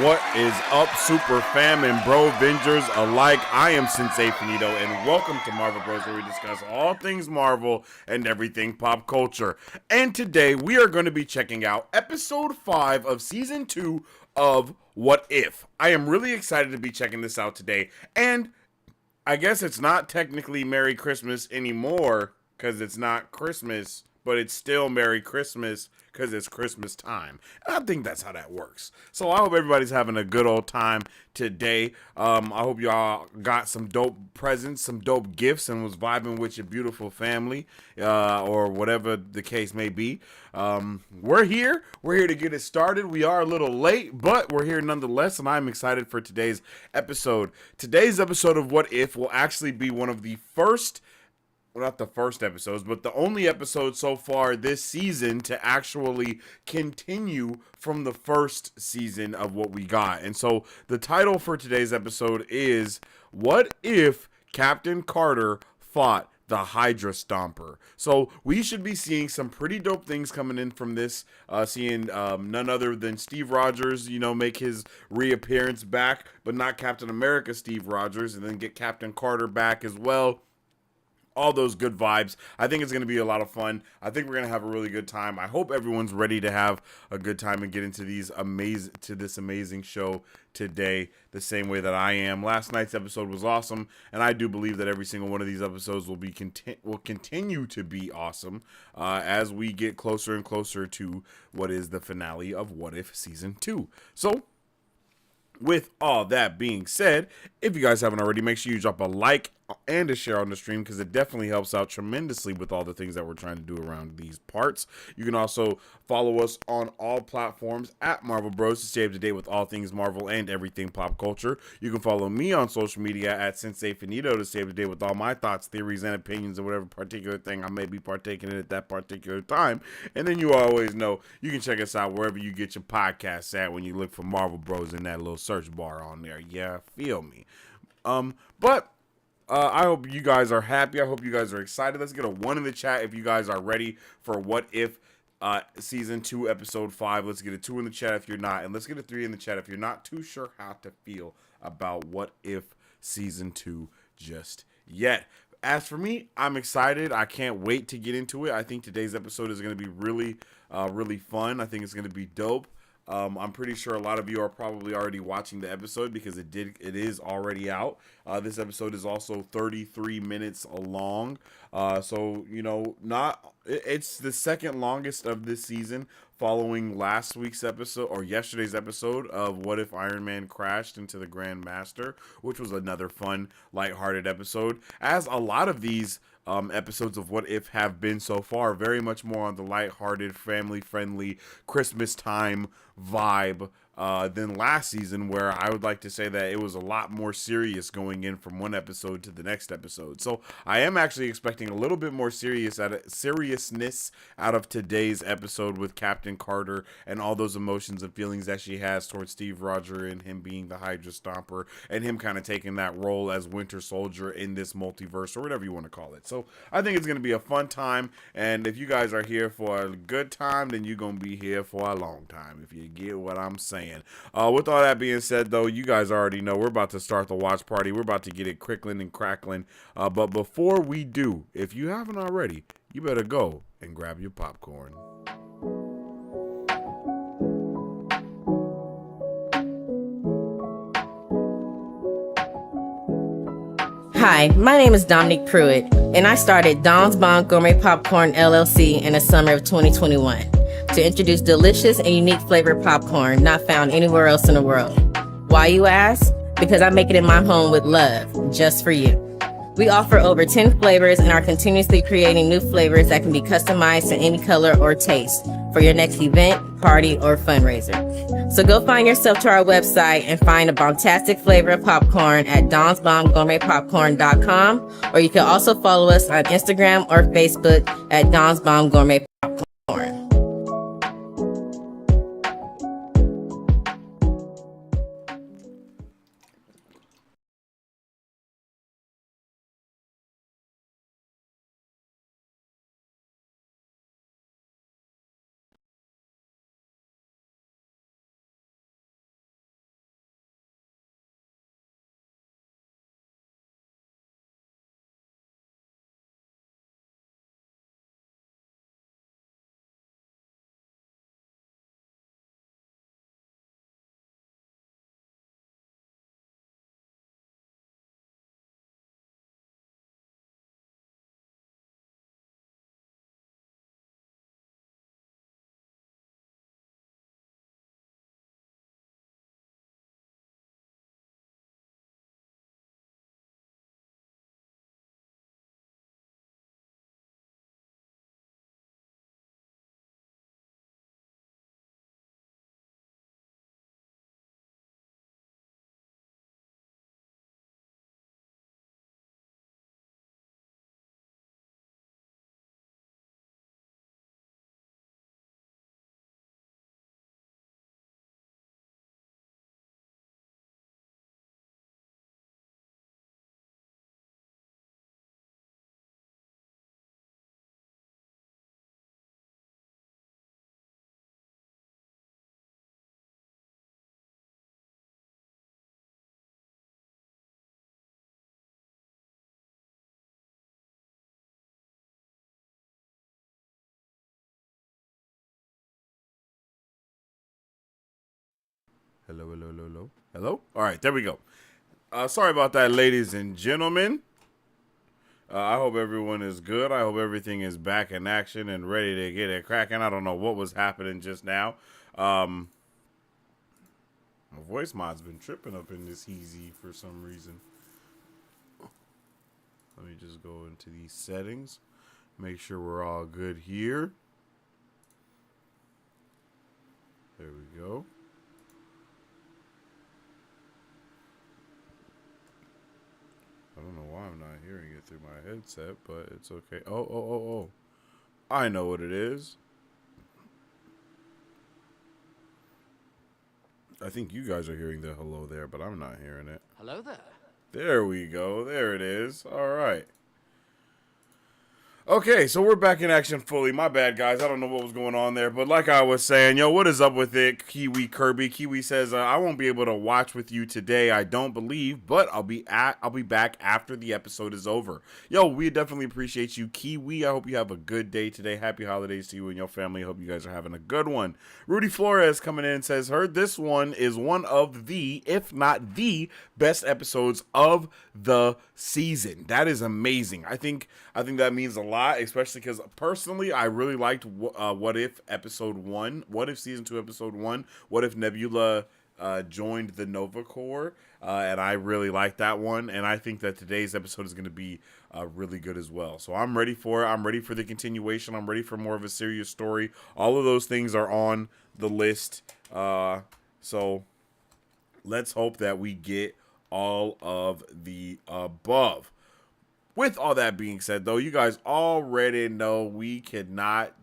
What is up, Super Fam and Bro Vengers alike? I am Sensei Finito, and welcome to Marvel Bros, where we discuss all things Marvel and everything pop culture. And today we are going to be checking out episode 5 of season 2 of What If. I am really excited to be checking this out today, and I guess it's not technically Merry Christmas anymore because it's not Christmas, but it's still Merry Christmas because it's Christmas time. And I think that's how that works. So I hope everybody's having a good old time today. I hope y'all got some dope presents, some dope gifts, and was vibing with your beautiful family, or whatever the case may be. We're here. We're here to get it started. We are a little late, but we're here nonetheless, and I'm excited for today's episode. Today's episode of What If will actually be one of the first, well, not the first episodes, but the only episode so far this season to actually continue from the first season of what we got. And so the title for today's episode is What If Captain Carter Fought the Hydra Stomper? So we should be seeing some pretty dope things coming in from this, seeing none other than Steve Rogers, make his reappearance back, but not Captain America Steve Rogers, and then get Captain Carter back as well. All those good vibes. I think it's going to be a lot of fun. I think we're going to have a really good time. I hope everyone's ready to have a good time and get into this amazing show today the same way that I am. Last night's episode was awesome, and I do believe that every single one of these episodes will continue to be awesome as we get closer and closer to what is the finale of What If Season 2. So, with all that being said, if you guys haven't already, make sure you drop a like and a share on the stream, because it definitely helps out tremendously with all the things that we're trying to do around these parts. You can also follow us on all platforms at Marvel Bros to stay up to date with all things Marvel and everything pop culture. You can follow me on social media at Sensei Finito to stay up to date with all my thoughts, theories, and opinions of whatever particular thing I may be partaking in at that particular time. And then you always know you can check us out wherever you get your podcasts at when you look for Marvel Bros in that little search bar on there. Yeah, feel me. I hope you guys are happy. I hope you guys are excited. Let's get a 1 in the chat if you guys are ready for What If Season 2, Episode 5. Let's get a 2 in the chat if you're not. And let's get a 3 in the chat if you're not too sure how to feel about What If Season 2 just yet. As for me, I'm excited. I can't wait to get into it. I think today's episode is going to be really fun. I think it's going to be dope. I'm pretty sure a lot of you are probably already watching the episode because it is already out. This episode is also 33 minutes long. So, it's the second longest of this season, following last week's episode or yesterday's episode of What If Iron Man Crashed into the Grand Master, which was another fun, lighthearted episode. As a lot of these episodes of What If have been so far, very much more on the lighthearted, family-friendly, Christmas time vibe than last season, where I would like to say that it was a lot more serious going in from one episode to the next episode. So I am actually expecting a little bit more seriousness out of today's episode with Captain Carter and all those emotions and feelings that she has towards Steve Rogers and him being the Hydra Stomper and him kind of taking that role as Winter Soldier in this multiverse, or whatever you want to call it. So I think it's going to be a fun time, and if you guys are here for a good time, then you're going to be here for a long time, if you get what I'm saying. With all that being said, though, you guys already know we're about to start the watch party. We're about to get it crickling and crackling. But before we do, if you haven't already, you better go and grab your popcorn. Hi, my name is Dominique Pruitt, and I started Don's Bomb Gourmet Popcorn LLC in the summer of 2021 to introduce delicious and unique flavored popcorn not found anywhere else in the world. Why, you ask? Because I make it in my home with love, just for you. We offer over 10 flavors and are continuously creating new flavors that can be customized to any color or taste for your next event, party, or fundraiser. So go find yourself to our website and find a bombastic flavor of popcorn at donsbombgourmetpopcorn.com, or you can also follow us on Instagram or Facebook at Don's Bomb Gourmet Popcorn. Hello, hello, hello, hello. Hello? All right, there we go. Sorry about that, ladies and gentlemen. I hope everyone is good. I hope everything is back in action and ready to get it cracking. I don't know what was happening just now. My voice mod's been tripping up in this easy for some reason. Let me just go into these settings. Make sure we're all good here. There we go. I don't know why I'm not hearing it through my headset, but it's okay. Oh. I know what it is. I think you guys are hearing the hello there, but I'm not hearing it. Hello there. There we go. There it is. All right. Okay, so we're back in action fully. My bad, guys. I don't know what was going on there, but like I was saying, yo, what is up with it, Kiwi Kirby? Kiwi says, I won't be able to watch with you today, I don't believe, but I'll be back after the episode is over. Yo, we definitely appreciate you, Kiwi. I hope you have a good day today. Happy holidays to you and your family. Hope you guys are having a good one. Rudy Flores coming in and says, heard this one is one of the, if not the best episodes of the season. That is amazing. I think that means a lot, especially because personally I really liked what if episode 1, what if season 2 episode 1, what if Nebula joined the Nova Corps, and I really like that one, and I think that today's episode is going to be really good as well. So I'm ready for it. I'm ready for the continuation. I'm ready for more of a serious story. All of those things are on the list. So let's hope that we get all of the above. With all that being said, though, you guys already know we cannot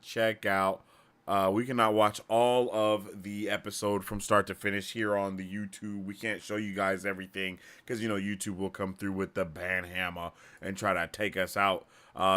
we cannot watch all of the episode from start to finish here on the YouTube. We can't show you guys everything because, you know, YouTube will come through with the ban hammer and try to take us out.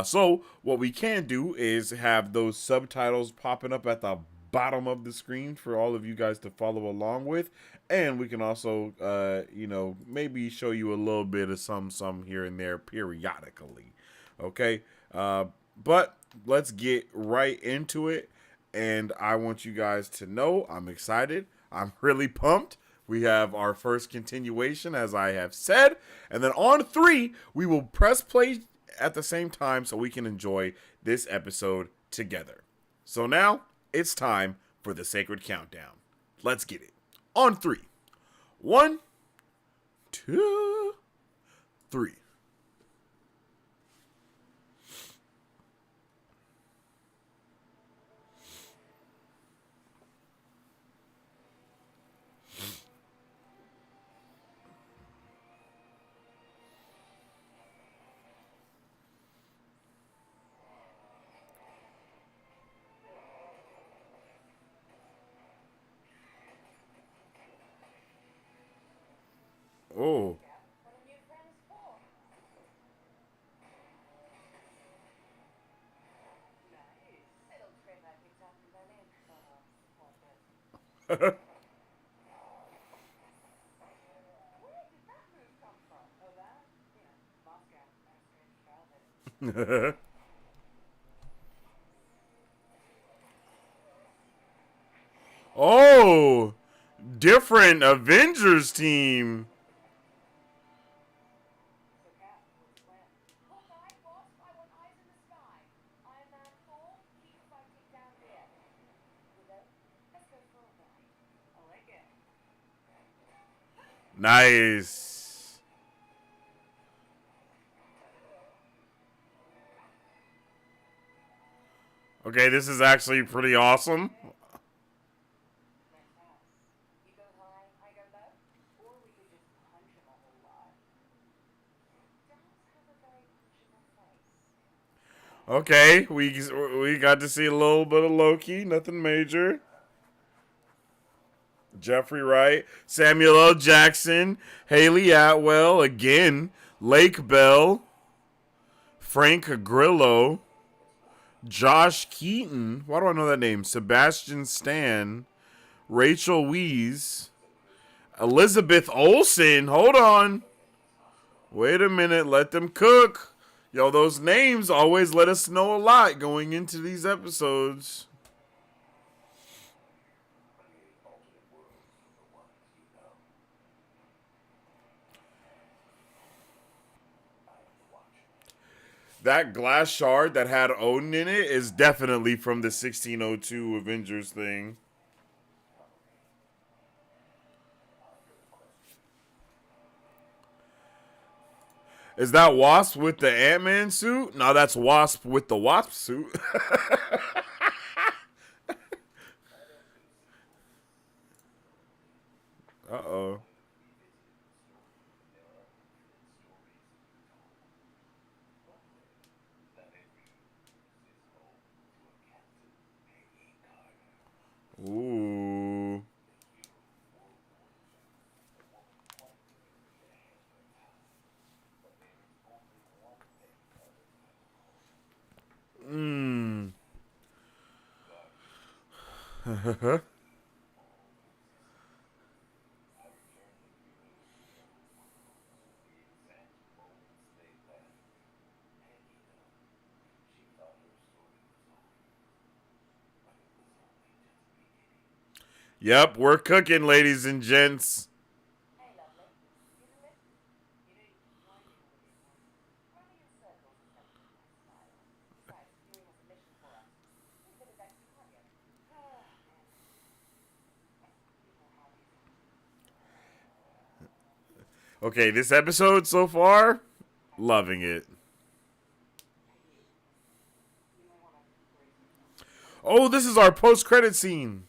So what we can do is have those subtitles popping up at the bottom of the screen for all of you guys to follow along with. And we can also, you know, maybe show you a little bit of some here and there periodically. Okay. But let's get right into it. And I want you guys to know I'm excited. I'm really pumped. We have our first continuation, as I have said. And then on 3, we will press play at the same time so we can enjoy this episode together. So now it's time for the sacred countdown. Let's get it. On 3. 1, 2, 3. Oh. Oh, different Avengers team. Nice. Okay, this is actually pretty awesome. Okay, we got to see a little bit of Loki, nothing major. Jeffrey Wright, Samuel L. Jackson, Haley Atwell, again, Lake Bell, Frank Grillo, Josh Keaton, why do I know that name? Sebastian Stan, Rachel Weisz, Elizabeth Olsen, hold on. Wait a minute, let them cook. Yo, those names always let us know a lot going into these episodes. That glass shard that had Odin in it is definitely from the 1602 Avengers thing. Is that Wasp with the Ant-Man suit? No, that's Wasp with the Wasp suit. Uh-oh. Ooh. Mmm. Yep, we're cooking, ladies and gents. Okay, this episode so far, loving it. Oh, this is our post-credit scene.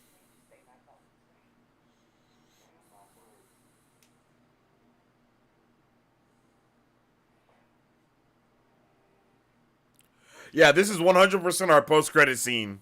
Yeah, this is 100% our post-credit scene.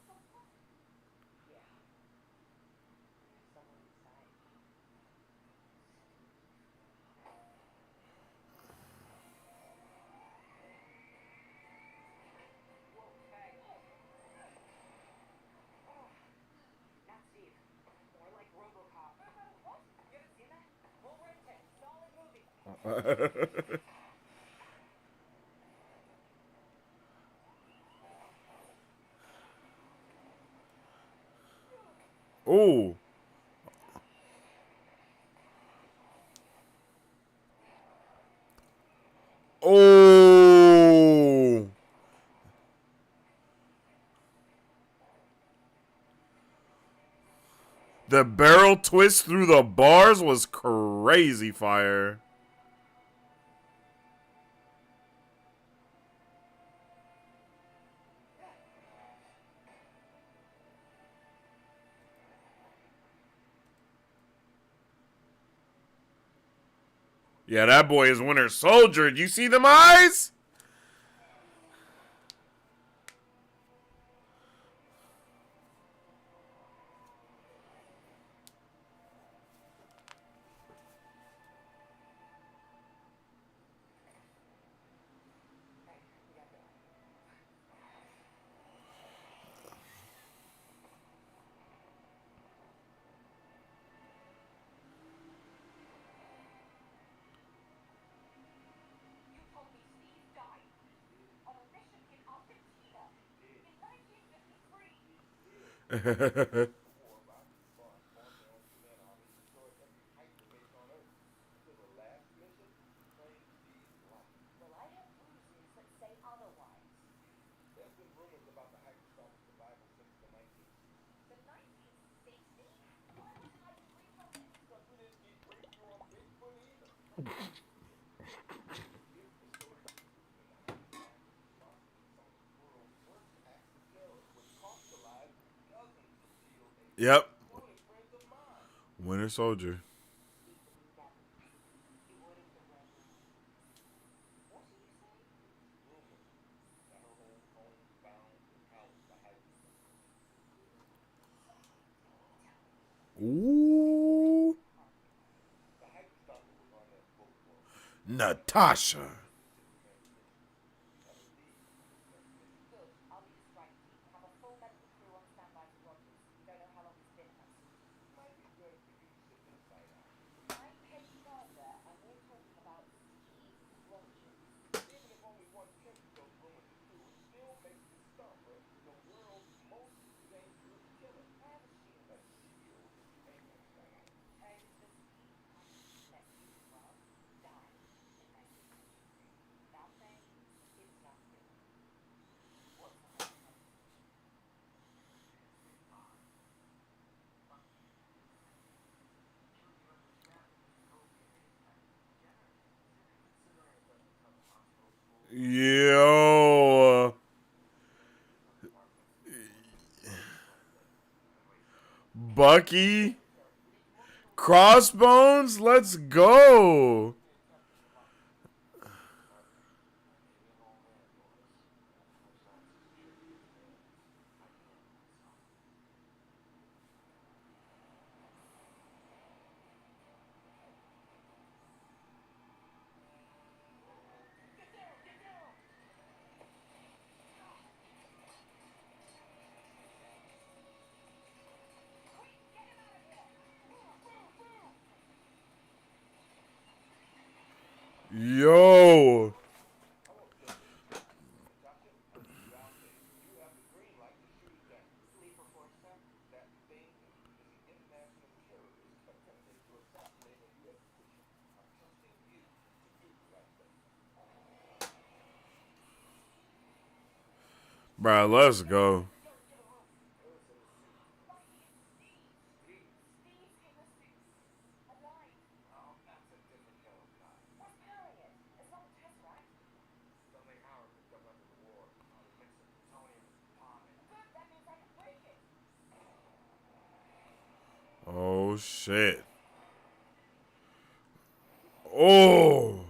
Ooh. Oh. The barrel twist through the bars was crazy fire. Yeah, that boy is Winter Soldier. Do you see them eyes? Yep. Winter Soldier. Ooh. Natasha. Yo. Bucky. Crossbones. Let's go. Yo. Bro, let's go. Oh, shit. Oh.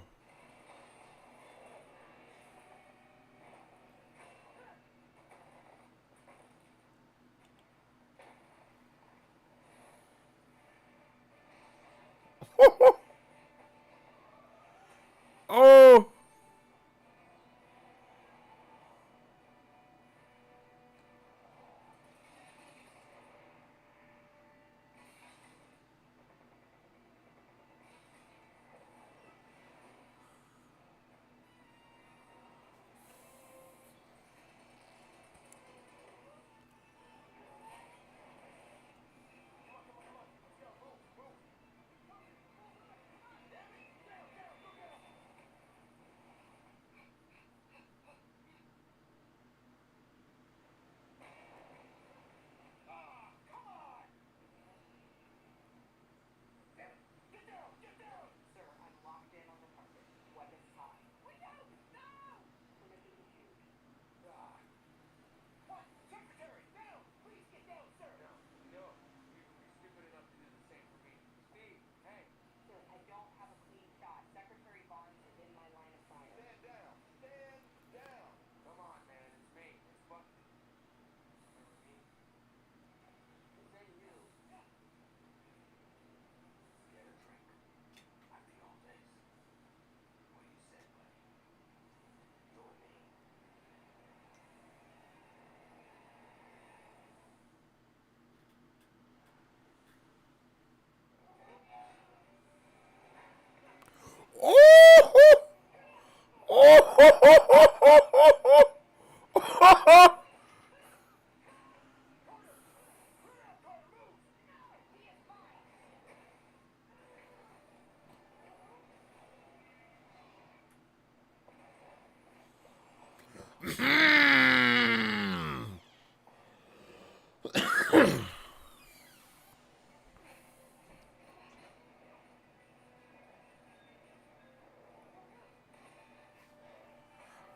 Oh. Oh.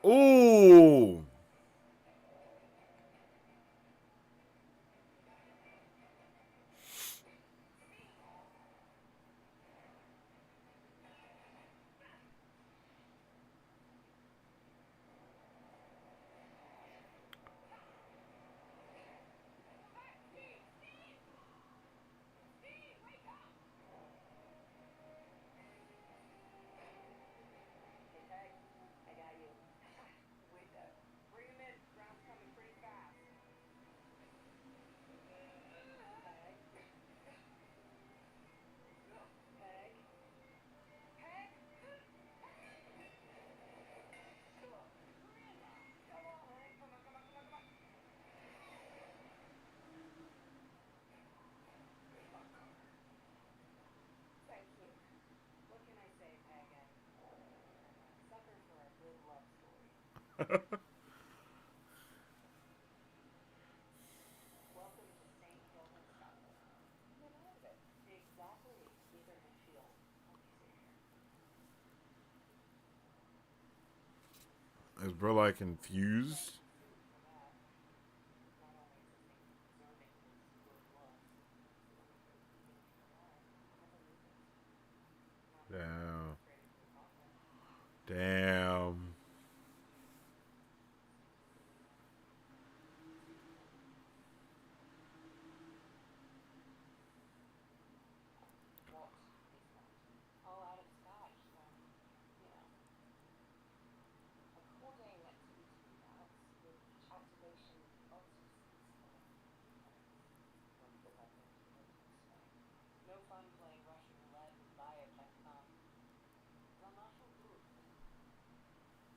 Oh. Ooh. Is bro like confused? Damn. Damn.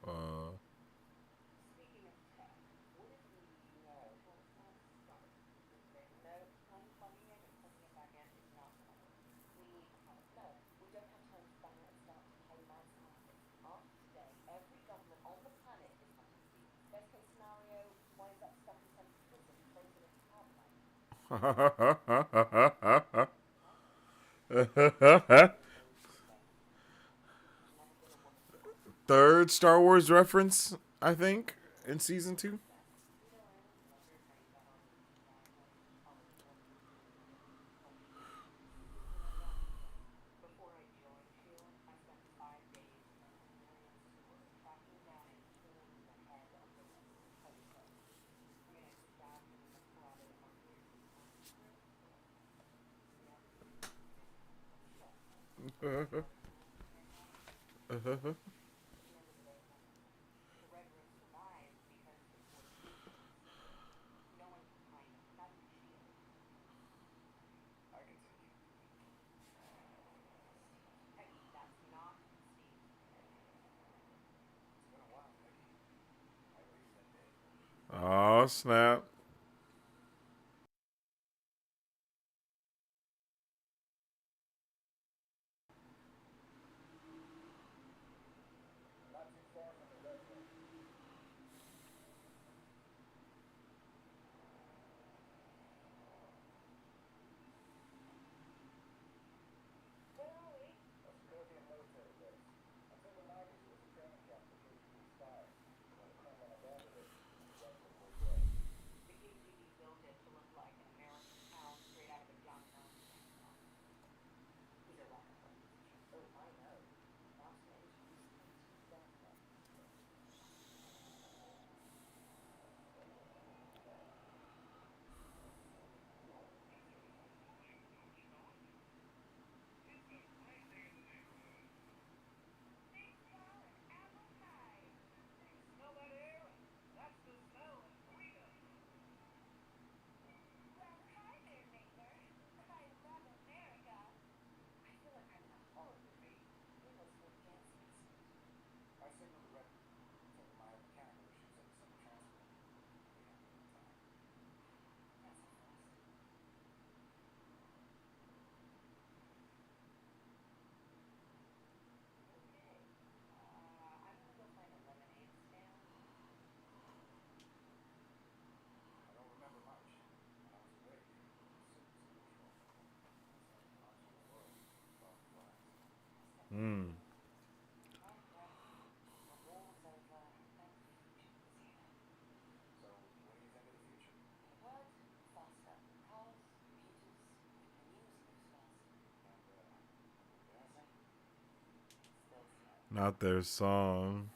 Uh. Third Star Wars reference, I think, in season two. Oh snap! Hmm. Not their song.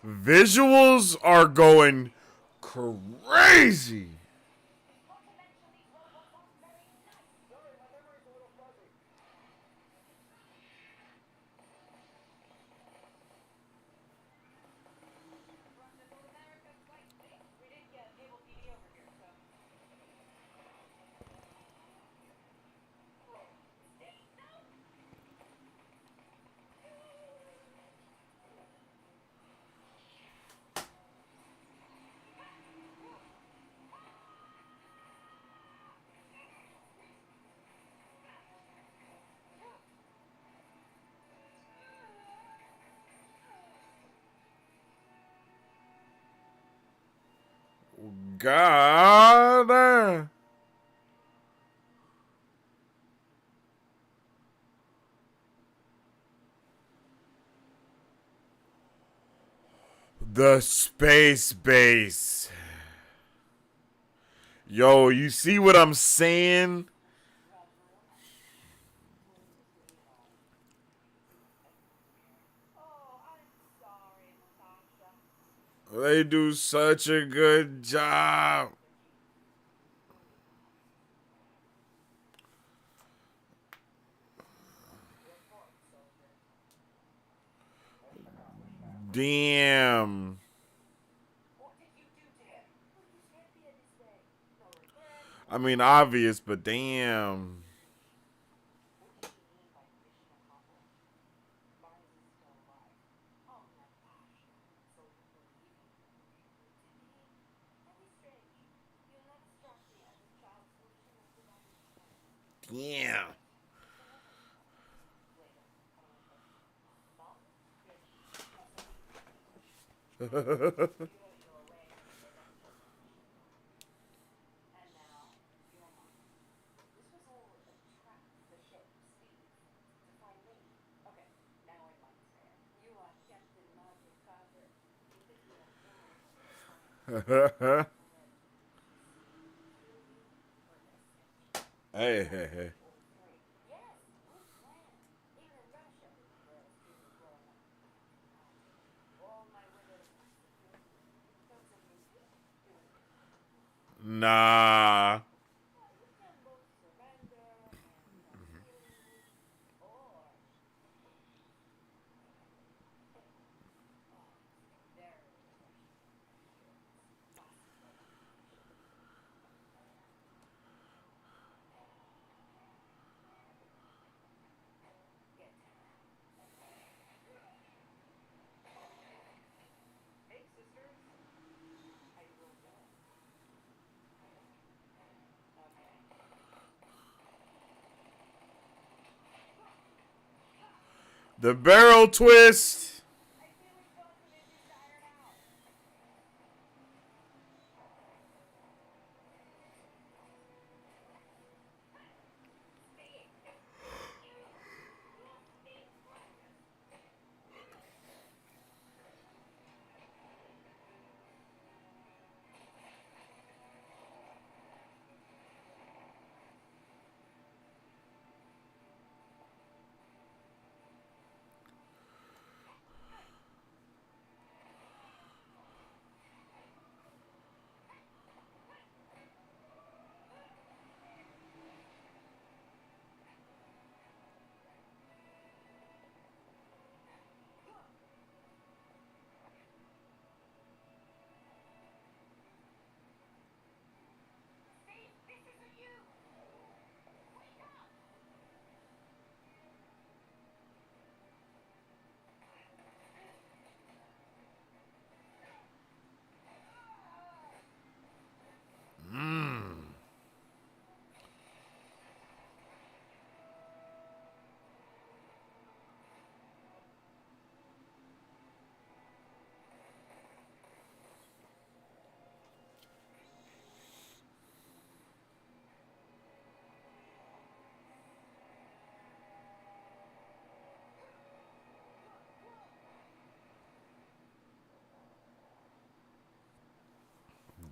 Visuals are going crazy. God. The space base. Yo, you see what I'm saying? They do such a good job. Damn. I mean, obvious, but damn. Yeah. Hey, hey, hey. Nah. The barrel twist.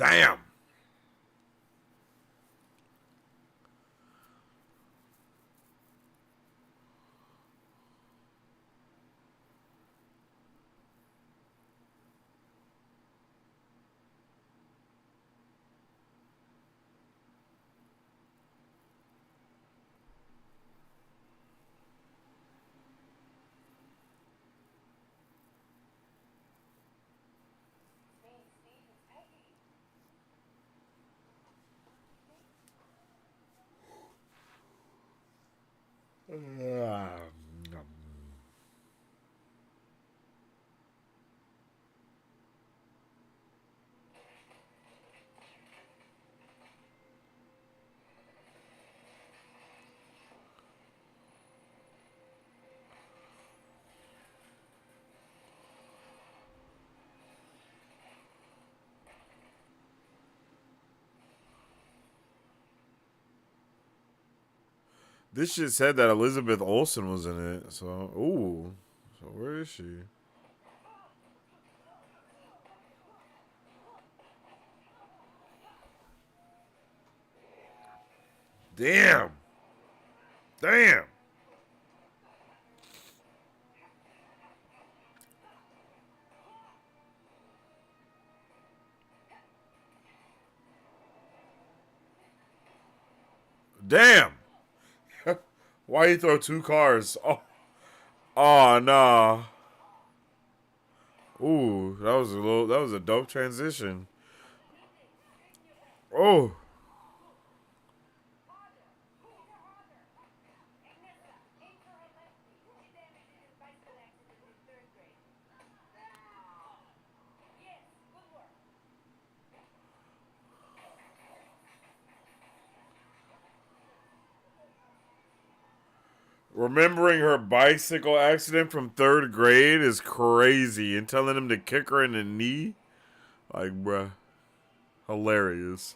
Damn. This shit said that Elizabeth Olsen was in it. So, ooh. So where is she? Damn. Damn. Damn. Why you throw two cars? Oh, oh nah. Ooh, that was a dope transition. Oh. Remembering her bicycle accident from third grade is crazy, and telling him to kick her in the knee, like, bruh, hilarious.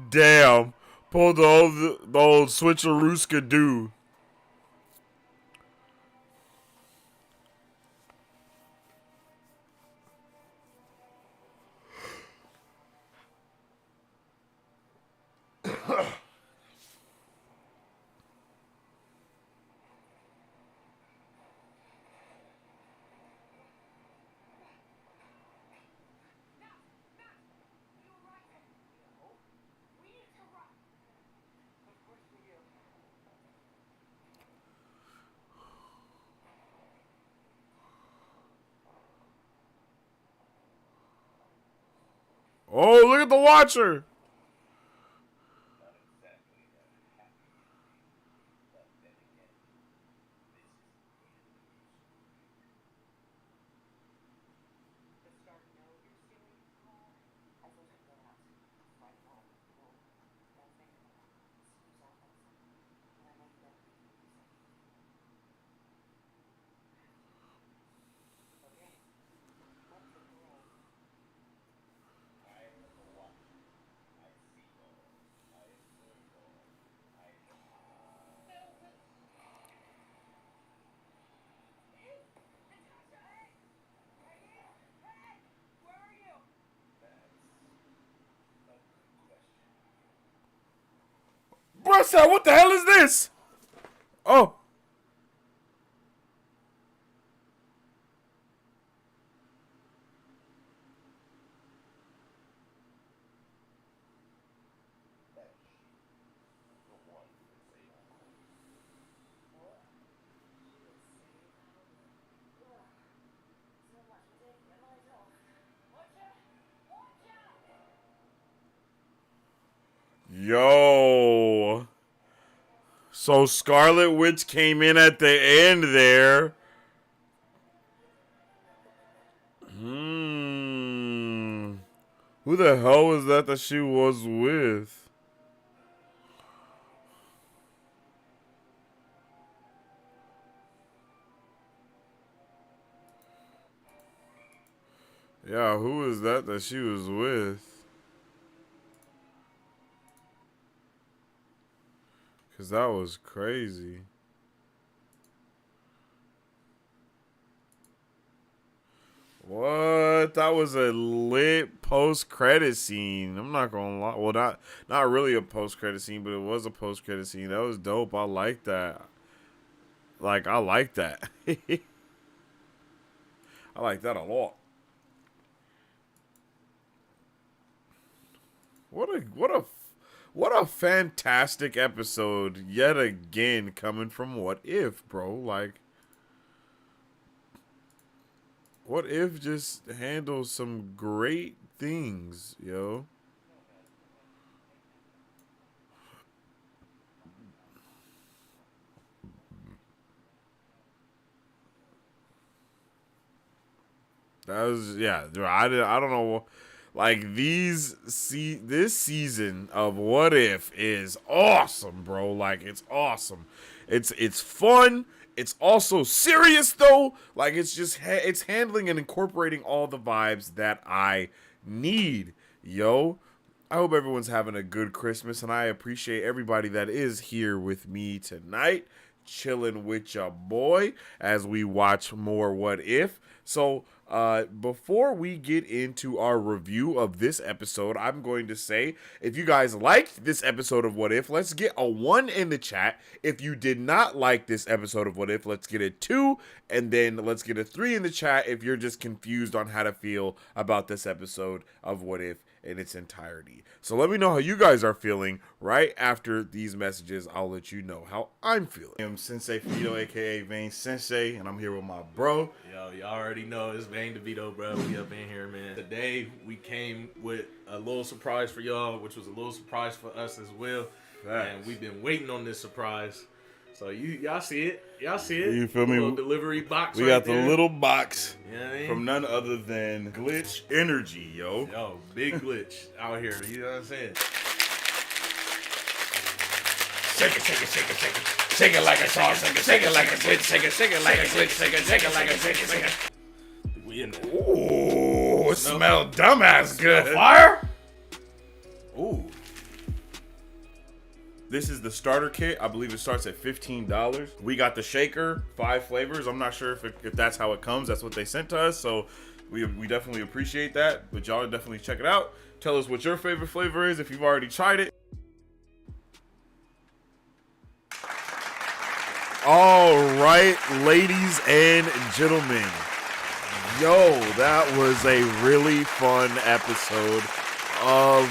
Damn. Pulled the old switcheroo do. Oh, look at the Watcher. What's that? What the hell is this? Oh. Yo. So Scarlet Witch came in at the end there. Who the hell was that she was with? Yeah, who was that she was with? Because that was crazy. What? That was a lit post-credit scene. I'm not gonna lie. Well, not really a post-credit scene, but it was a post-credit scene. That was dope. I like that. Like, I like that. I like that a lot. What a fantastic episode yet again coming from What If, bro. Like, What If just handles some great things, yo. That was, yeah, I don't know. Like, this season of What If is awesome, bro. Like, it's awesome. It's fun. It's also serious, though. Like, it's just it's handling and incorporating all the vibes that I need, yo. I hope everyone's having a good Christmas, and I appreciate everybody that is here with me tonight, chilling with your boy as we watch more What If. So, before we get into our review of this episode, I'm going to say, if you guys liked this episode of What If, let's get a 1 in the chat. If you did not like this episode of What If, let's get a 2, and then let's get a 3 in the chat if you're just confused on how to feel about this episode of What If in its entirety. So let me know how you guys are feeling right after these messages. I'll let you know how I'm feeling. I'm Sensei Vito, aka Vane Sensei, and I'm here with my bro. Yo, y'all already know it's Vane DeVito, bro. We up in here, man. Today we came with a little surprise for y'all, which was a little surprise for us as well. Facts. And we've been waiting on this surprise. So y'all see it. Y'all see it. You feel me? Little delivery box. We got the little box you know what I mean? from none other than Glitch Energy, yo. Yo, big glitch out here. You know what I'm saying? Shake it, shake it, shake it, shake it. Shake it like a sauce, shake it like a glitch, shake it like a glitch, shake it like a glitch. We in there. Ooh, it smell dumbass good. Fire? Ooh. This is the starter kit. I believe it starts at $15. We got the shaker, 5 flavors. I'm not sure if that's how it comes. That's what they sent to us. So we definitely appreciate that. But y'all definitely check it out. Tell us what your favorite flavor is if you've already tried it. All right, ladies and gentlemen. Yo, that was a really fun episode of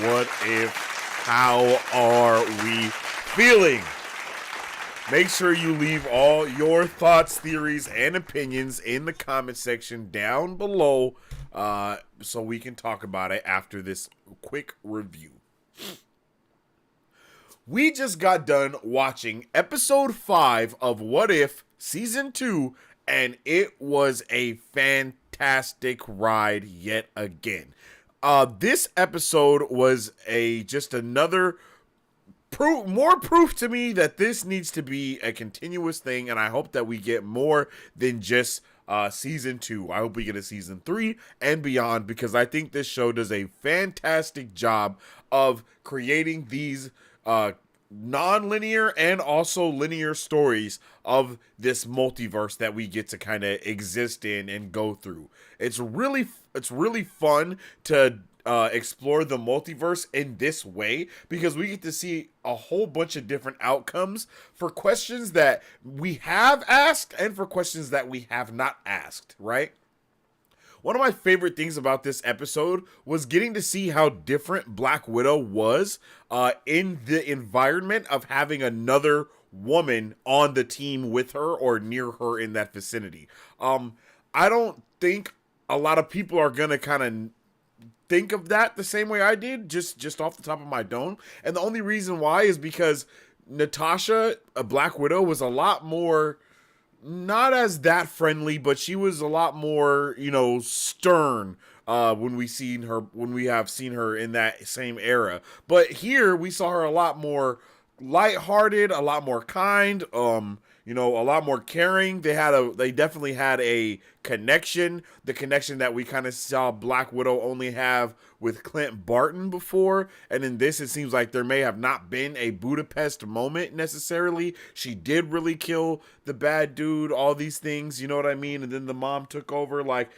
What If. How are we feeling? Make sure you leave all your thoughts, theories, and opinions in the comment section down below so we can talk about it after this quick review. We just got done watching episode 5 of What If Season 2, and it was a fantastic ride yet again. This episode was just another more proof to me that this needs to be a continuous thing, and I hope that we get more than just season 2. I hope we get a season 3 and beyond, because I think this show does a fantastic job of creating these non-linear and also linear stories of this multiverse that we get to kind of exist in and go through. It's really fun to explore the multiverse in this way, because we get to see a whole bunch of different outcomes for questions that we have asked and for questions that we have not asked, right? One of my favorite things about this episode was getting to see how different Black Widow was in the environment of having another woman on the team with her or near her in that vicinity. I don't think a lot of people are going to kind of think of that the same way I did, just off the top of my dome. And the only reason why is because Natasha, a Black Widow, was a lot more, not as that friendly, but she was a lot more, stern when we have seen her in that same era. But here we saw her a lot more lighthearted, a lot more kind, a lot more caring. They definitely had a connection, the connection that we kind of saw Black Widow only have with Clint Barton before, and in this it seems like there may have not been a Budapest moment necessarily. She did really kill the bad dude, all these things, you know what I mean, and then the mom took over. Like,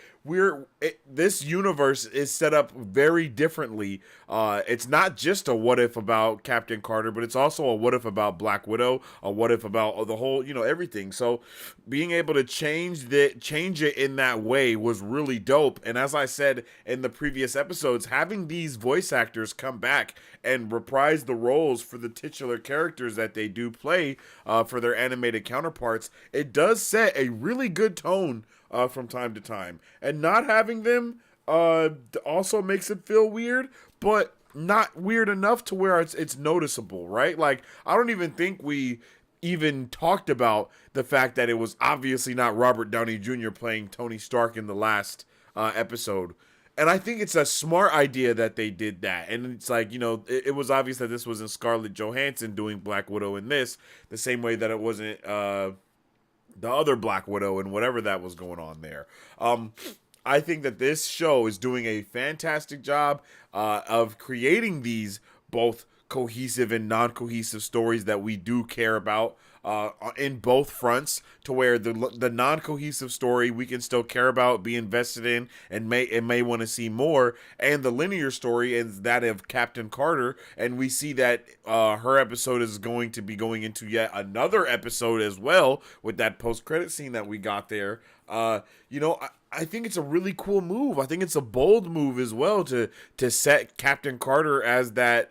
this universe is set up very differently. It's not just a what if about Captain Carter, but it's also a what if about Black Widow, a what if about the whole, everything. So being able to change it in that way was really dope. And as I said in the previous episodes, having these voice actors come back and reprise the roles for the titular characters that they do play for their animated counterparts, it does set a really good tone from time to time. And not having them also makes it feel weird, but not weird enough to where it's noticeable, right? Like, I don't even think we even talked about the fact that it was obviously not Robert Downey Jr. playing Tony Stark in the last episode. And I think it's a smart idea that they did that. And it's like, it was obvious that this wasn't Scarlett Johansson doing Black Widow in this, the same way that it wasn't the other Black Widow and whatever that was going on there. I think that this show is doing a fantastic job of creating these both cohesive and non-cohesive stories that we do care about in both fronts, to where the non-cohesive story we can still care about, be invested in, and may want to see more, and the linear story is that of Captain Carter, and we see that her episode is going to be going into yet another episode as well with that post-credit scene that we got there. I think it's a really cool move. I think it's a bold move as well to set Captain Carter as that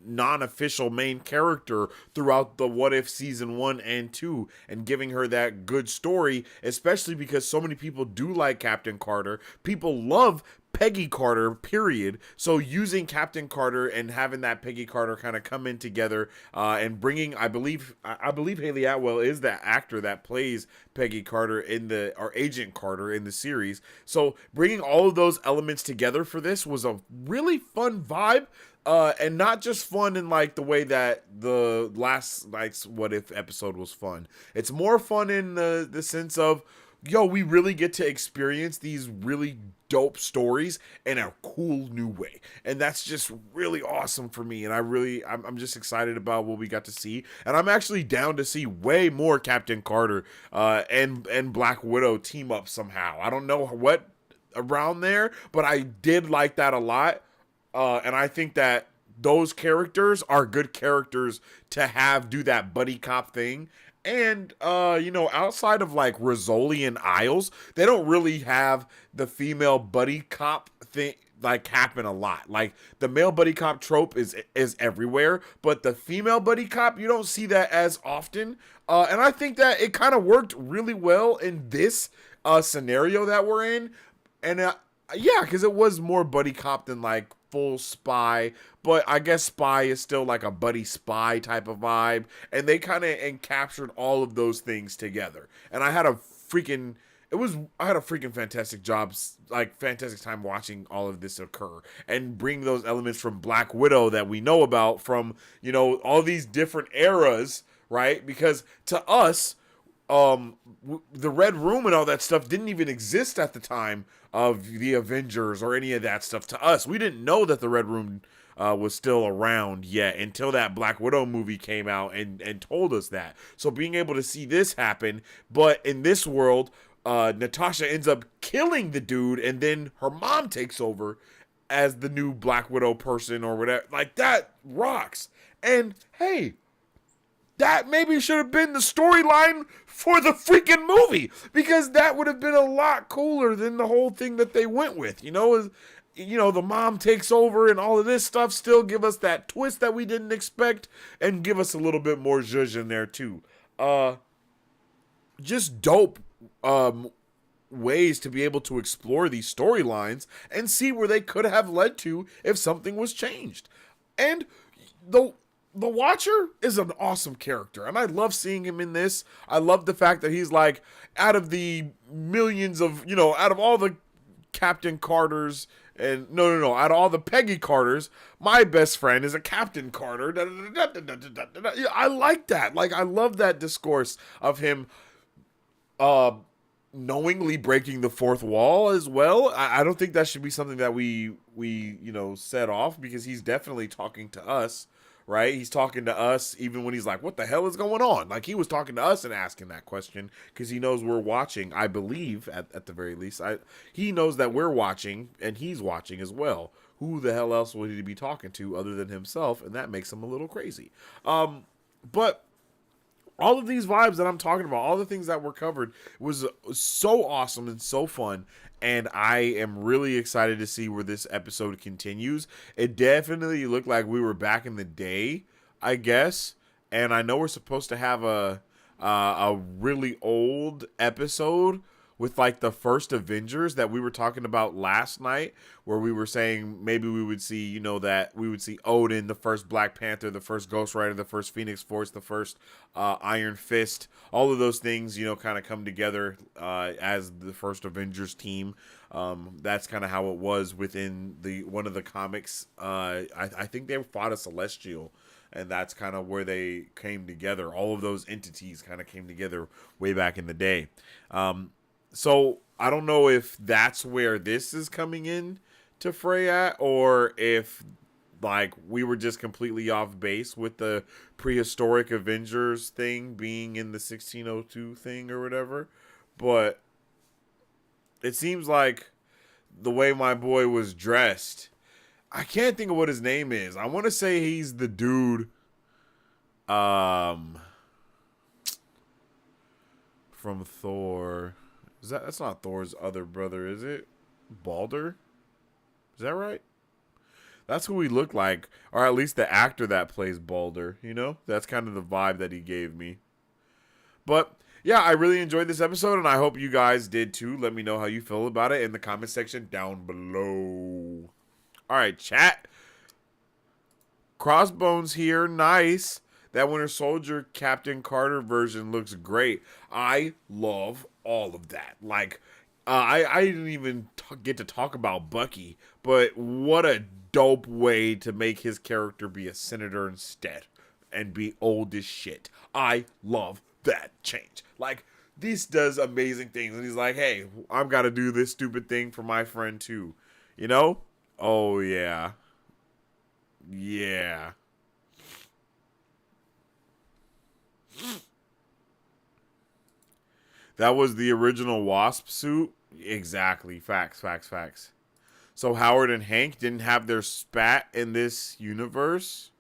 non-official main character throughout the What If season 1 and 2, and giving her that good story, especially because so many people do like Captain Carter. People love Peggy Carter, period. So using Captain Carter and having that Peggy Carter kind of come in together and bringing, I believe Haley Atwell is that actor that plays Peggy Carter or Agent Carter in the series. So bringing all of those elements together for this was a really fun vibe. And not just fun in like the way that the last night's What If episode was fun. It's more fun in the sense of, we really get to experience these really dope stories in a cool new way, and that's just really awesome for me. And I'm just excited about what we got to see, and I'm actually down to see way more Captain Carter and Black Widow team up somehow. I don't know what around there, but I did like that a lot, and I think that those characters are good characters to do that buddy cop thing. And, outside of like Rizzoli and Isles, they don't really have the female buddy cop thing like happen a lot. Like, the male buddy cop trope is everywhere, but the female buddy cop, you don't see that as often. And I think that it kind of worked really well in this scenario that we're in. And because it was more buddy cop than like full spy, but I guess spy is still like a buddy spy type of vibe, and they kind of encaptured all of those things together. And I had a freaking fantastic fantastic time watching all of this occur and bring those elements from Black Widow that we know about from, all these different eras, right? Because to us, the Red Room and all that stuff didn't even exist at the time of the Avengers or any of that stuff. To us, we didn't know that the Red Room was still around yet until that Black Widow movie came out and told us that. So being able to see this happen, but in this world, Natasha ends up killing the dude, and then her mom takes over. as the new Black Widow person or whatever. Like, that rocks. And hey, that maybe should have been the storyline for the freaking movie, because that would have been a lot cooler than the whole thing that they went with. The mom takes over and all of this stuff. Still give us that twist that we didn't expect, and give us a little bit more zhuzh in there too. Just dope ways to be able to explore these storylines and see where they could have led to if something was changed. And the Watcher is an awesome character, and I love seeing him in this. I love the fact that he's like, out of the millions of, out of all the Captain Carters, and no, out of all the Peggy Carters, my best friend is a Captain Carter. I like that. Like, I love that discourse of him knowingly breaking the fourth wall as well. I don't think that should be something that we set off, because he's definitely talking to us. Right? He's talking to us even when he's like, what the hell is going on? Like, he was talking to us and asking that question because he knows we're watching, I believe, at the very least. He knows that we're watching, and he's watching as well. Who the hell else would he be talking to other than himself? And that makes him a little crazy. But all of these vibes that I'm talking about, all the things that were covered, was so awesome and so fun. And I am really excited to see where this episode continues. It definitely looked like we were back in the day, I guess. And I know we're supposed to have a really old episode with like the first Avengers that we were talking about last night, where we were saying maybe we would see, that we would see Odin, the first Black Panther, the first Ghost Rider, the first Phoenix Force, the first Iron Fist, all of those things, kind of come together as the first Avengers team. That's kind of how it was within one of the comics. I think they fought a Celestial, and that's kind of where they came together. All of those entities kind of came together way back in the day. So I don't know if that's where this is coming in to fray at, or if like we were just completely off base with the prehistoric Avengers thing being in the 1602 thing or whatever. But it seems like the way my boy was dressed, I can't think of what his name is. I want to say he's the dude from Thor. That's not Thor's other brother, is it? Balder? Is that right? That's who he looked like, or at least the actor that plays Balder, That's kind of the vibe that he gave me. But yeah, I really enjoyed this episode, and I hope you guys did too. Let me know how you feel about it in the comment section down below. All right, chat. Crossbones here, nice. That Winter Soldier Captain Carter version looks great. I love all of that. Like, I didn't even get to talk about Bucky, but what a dope way to make his character be a senator instead and be old as shit. I love that change. Like, this does amazing things, and he's like, hey, I've got to do this stupid thing for my friend too. Oh, yeah. Yeah. That was the original Wasp suit? Exactly. Facts. So Howard and Hank didn't have their spat in this universe?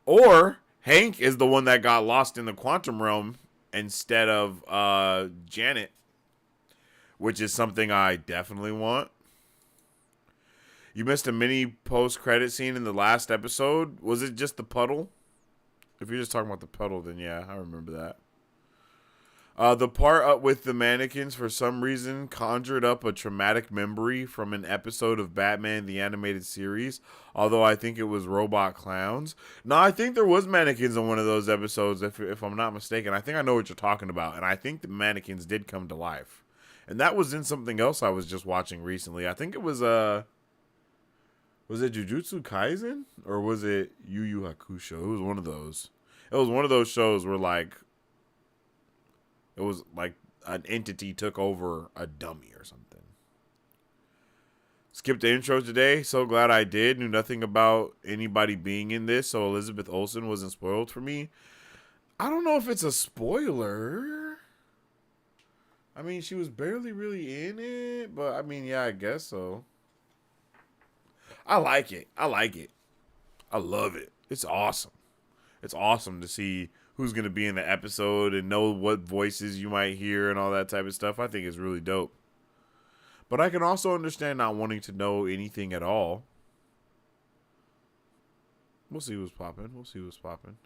Or Hank is the one that got lost in the quantum realm instead of Janet, which is something I definitely want. You missed a mini post-credit scene in the last episode. Was it just the puddle? If you're just talking about the puddle, then yeah, I remember that. The part up with the mannequins, for some reason, conjured up a traumatic memory from an episode of Batman the Animated Series, although I think it was robot clowns. No, I think there was mannequins in one of those episodes, if I'm not mistaken. I think I know what you're talking about, and I think the mannequins did come to life. And that was in something else I was just watching recently. I think it was it Jujutsu Kaisen? Or was it Yu Yu Hakusho? It was one of those. It was one of those shows where, like, it was like an entity took over a dummy or something. Skipped the intro today. So glad I did. Knew nothing about anybody being in this, so Elizabeth Olsen wasn't spoiled for me. I don't know if it's a spoiler. I mean, she was barely really in it, but I mean, yeah, I guess so. I like it. I like it. I love it. It's awesome. It's awesome to see who's going to be in the episode and know what voices you might hear and all that type of stuff. I think it's really dope. But I can also understand not wanting to know anything at all. We'll see what's popping. We'll see what's popping.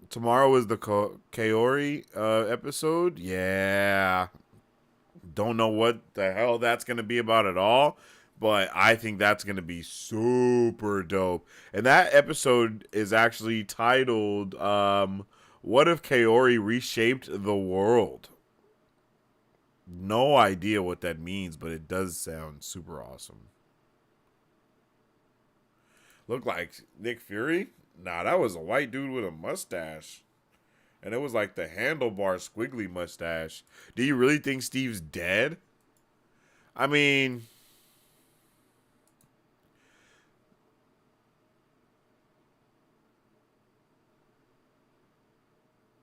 Tomorrow is the Kaori episode. Yeah. Don't know what the hell that's going to be about at all. But I think that's going to be super dope. And that episode is actually titled, What If Kaori Reshaped the World? No idea what that means, but it does sound super awesome. Look like Nick Fury? Nah, that was a white dude with a mustache. And it was like the handlebar squiggly mustache. Do you really think Steve's dead? I mean...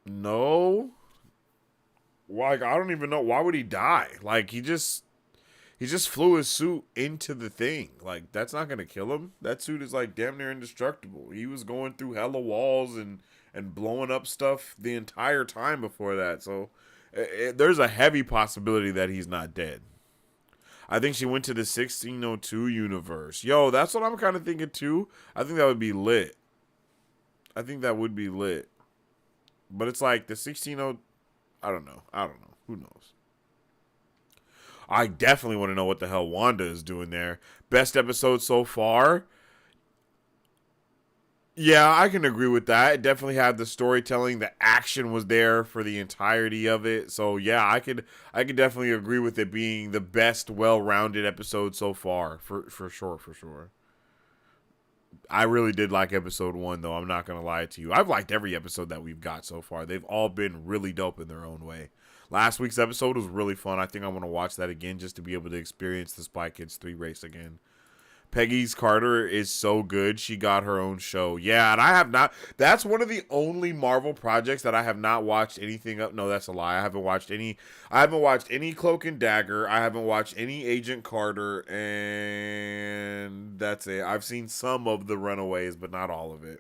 No. Like, I don't even know. Why would he die? Like, he just flew his suit into the thing. Like, that's not gonna kill him. That suit is like damn near indestructible. He was going through hella walls and blowing up stuff the entire time before that. So there's a heavy possibility that he's not dead. I think she went to the 1602 universe. Yo, that's what I'm kind of thinking too. I think that would be lit. I think that would be lit. But it's like the 1602. I don't know. Who knows? I definitely want to know what the hell Wanda is doing there. Best episode so far? Yeah, I can agree with that. It definitely had the storytelling. The action was there for the entirety of it. So yeah, I could definitely agree with it being the best well-rounded episode so far. For sure. I really did like episode 1, though. I'm not going to lie to you. I've liked every episode that we've got so far. They've all been really dope in their own way. Last week's episode was really fun. I think I want to watch that again just to be able to experience the Spy Kids 3 race again. Peggy's Carter is so good. She got her own show. Yeah, and I have not. That's one of the only Marvel projects that I have not watched anything up. No, that's a lie. I haven't watched any Cloak and Dagger. I haven't watched any Agent Carter, and that's it. I've seen some of the Runaways, but not all of it.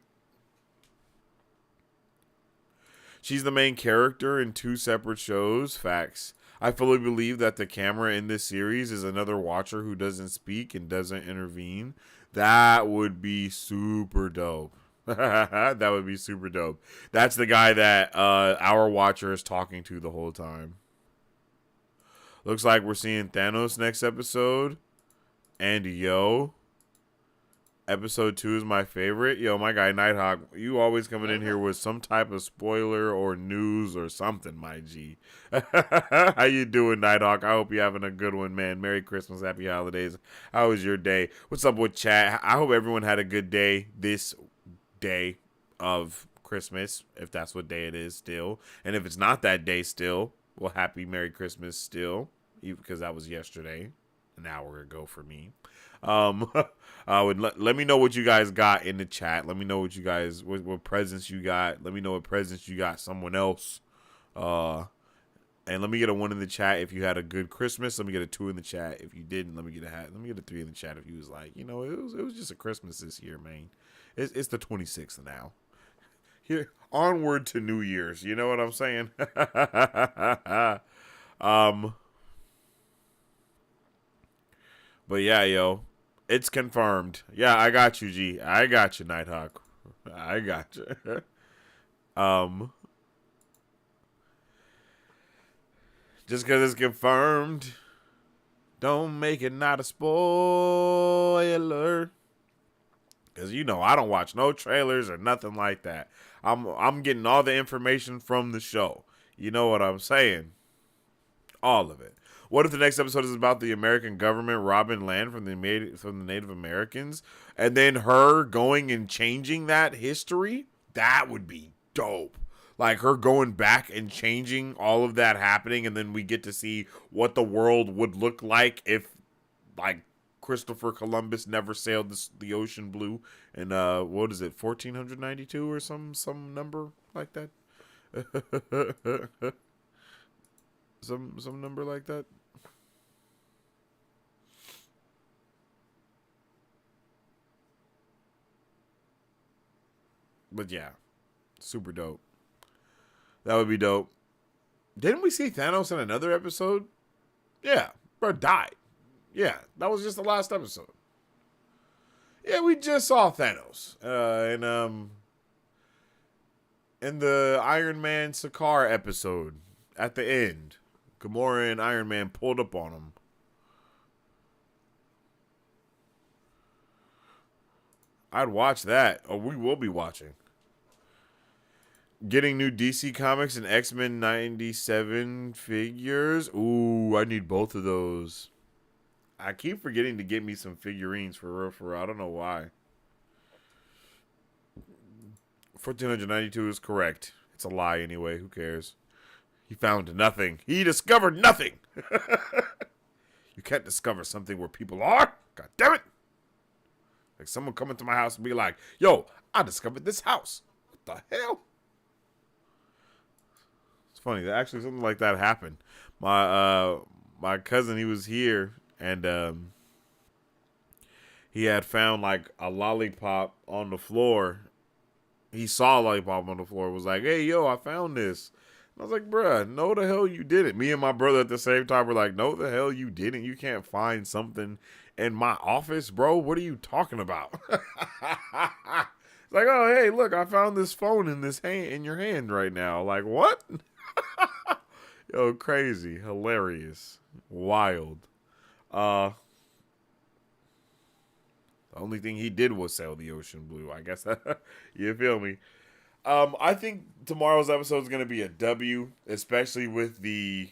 She's the main character in 2 separate shows. Facts. I fully believe that the camera in this series is another watcher who doesn't speak and doesn't intervene. That would be super dope. That would be super dope. That's the guy that our watcher is talking to the whole time. Looks like we're seeing Thanos next episode. And yo, episode 2 is my favorite. Yo, my guy Nighthawk, you always coming in here with some type of spoiler or news or something, my G. How you doing, Nighthawk? I hope you're having a good one, man. Merry Christmas, happy holidays. How was your day? What's up with chat? I hope everyone had a good day this day of Christmas, if that's what day it is still. And if it's not that day still, well, happy Merry Christmas still, because that was yesterday, an hour ago for me. Let me know what you guys got in the chat. Let me know what you guys, what presents you got. Let me know what presents you got someone else. And let me get a 1 in the chat if you had a good Christmas. Let me get a 2 in the chat if you didn't. Let me get a 3 in the chat if you was like, it was just a Christmas this year, man. It's the 26th now. Here, onward to New Year's. You know what I'm saying? But yeah, yo, it's confirmed. Yeah, I got you, G. I got you, Nighthawk. I got you. Just because it's confirmed, don't make it not a spoiler. Because I don't watch no trailers or nothing like that. I'm getting all the information from the show. You know what I'm saying? All of it. What if the next episode is about the American government robbing land from the Native Americans, and then her going and changing that history? That would be dope. Like her going back and changing all of that happening, and then we get to see what the world would look like if, like, Christopher Columbus never sailed the ocean blue. And what is it, 1492 or some number like that? some number like that. But yeah, super dope. That would be dope. Didn't we see Thanos in another episode? Yeah, bro died. Yeah, that was just the last episode. Yeah, we just saw Thanos. In the Iron Man Sakaar episode at the end. Gamora and Iron Man pulled up on him. I'd watch that. Or we will be watching. Getting new DC Comics and X-Men 97 figures. Ooh, I need both of those. I keep forgetting to get me some figurines for real. I don't know why. 1492 is correct. It's a lie anyway. Who cares? He found nothing. He discovered nothing. You can't discover something where people are. God damn it. Like someone come into my house and be like, yo, I discovered this house. What the hell? It's funny. That actually something like that happened. My cousin, he was here and he had found like a lollipop on the floor. He saw a lollipop on the floor. Was like, hey, yo, I found this. And I was like, bruh, no the hell you didn't. Me and my brother at the same time were like, no the hell you didn't. You can't find something in my office, bro. What are you talking about? It's like, oh, hey, look, I found this phone in your hand right now. Like, what? Yo, crazy, hilarious, wild. The only thing he did was sell the ocean blue. I guess you feel me. I think tomorrow's episode is going to be a W, especially with the,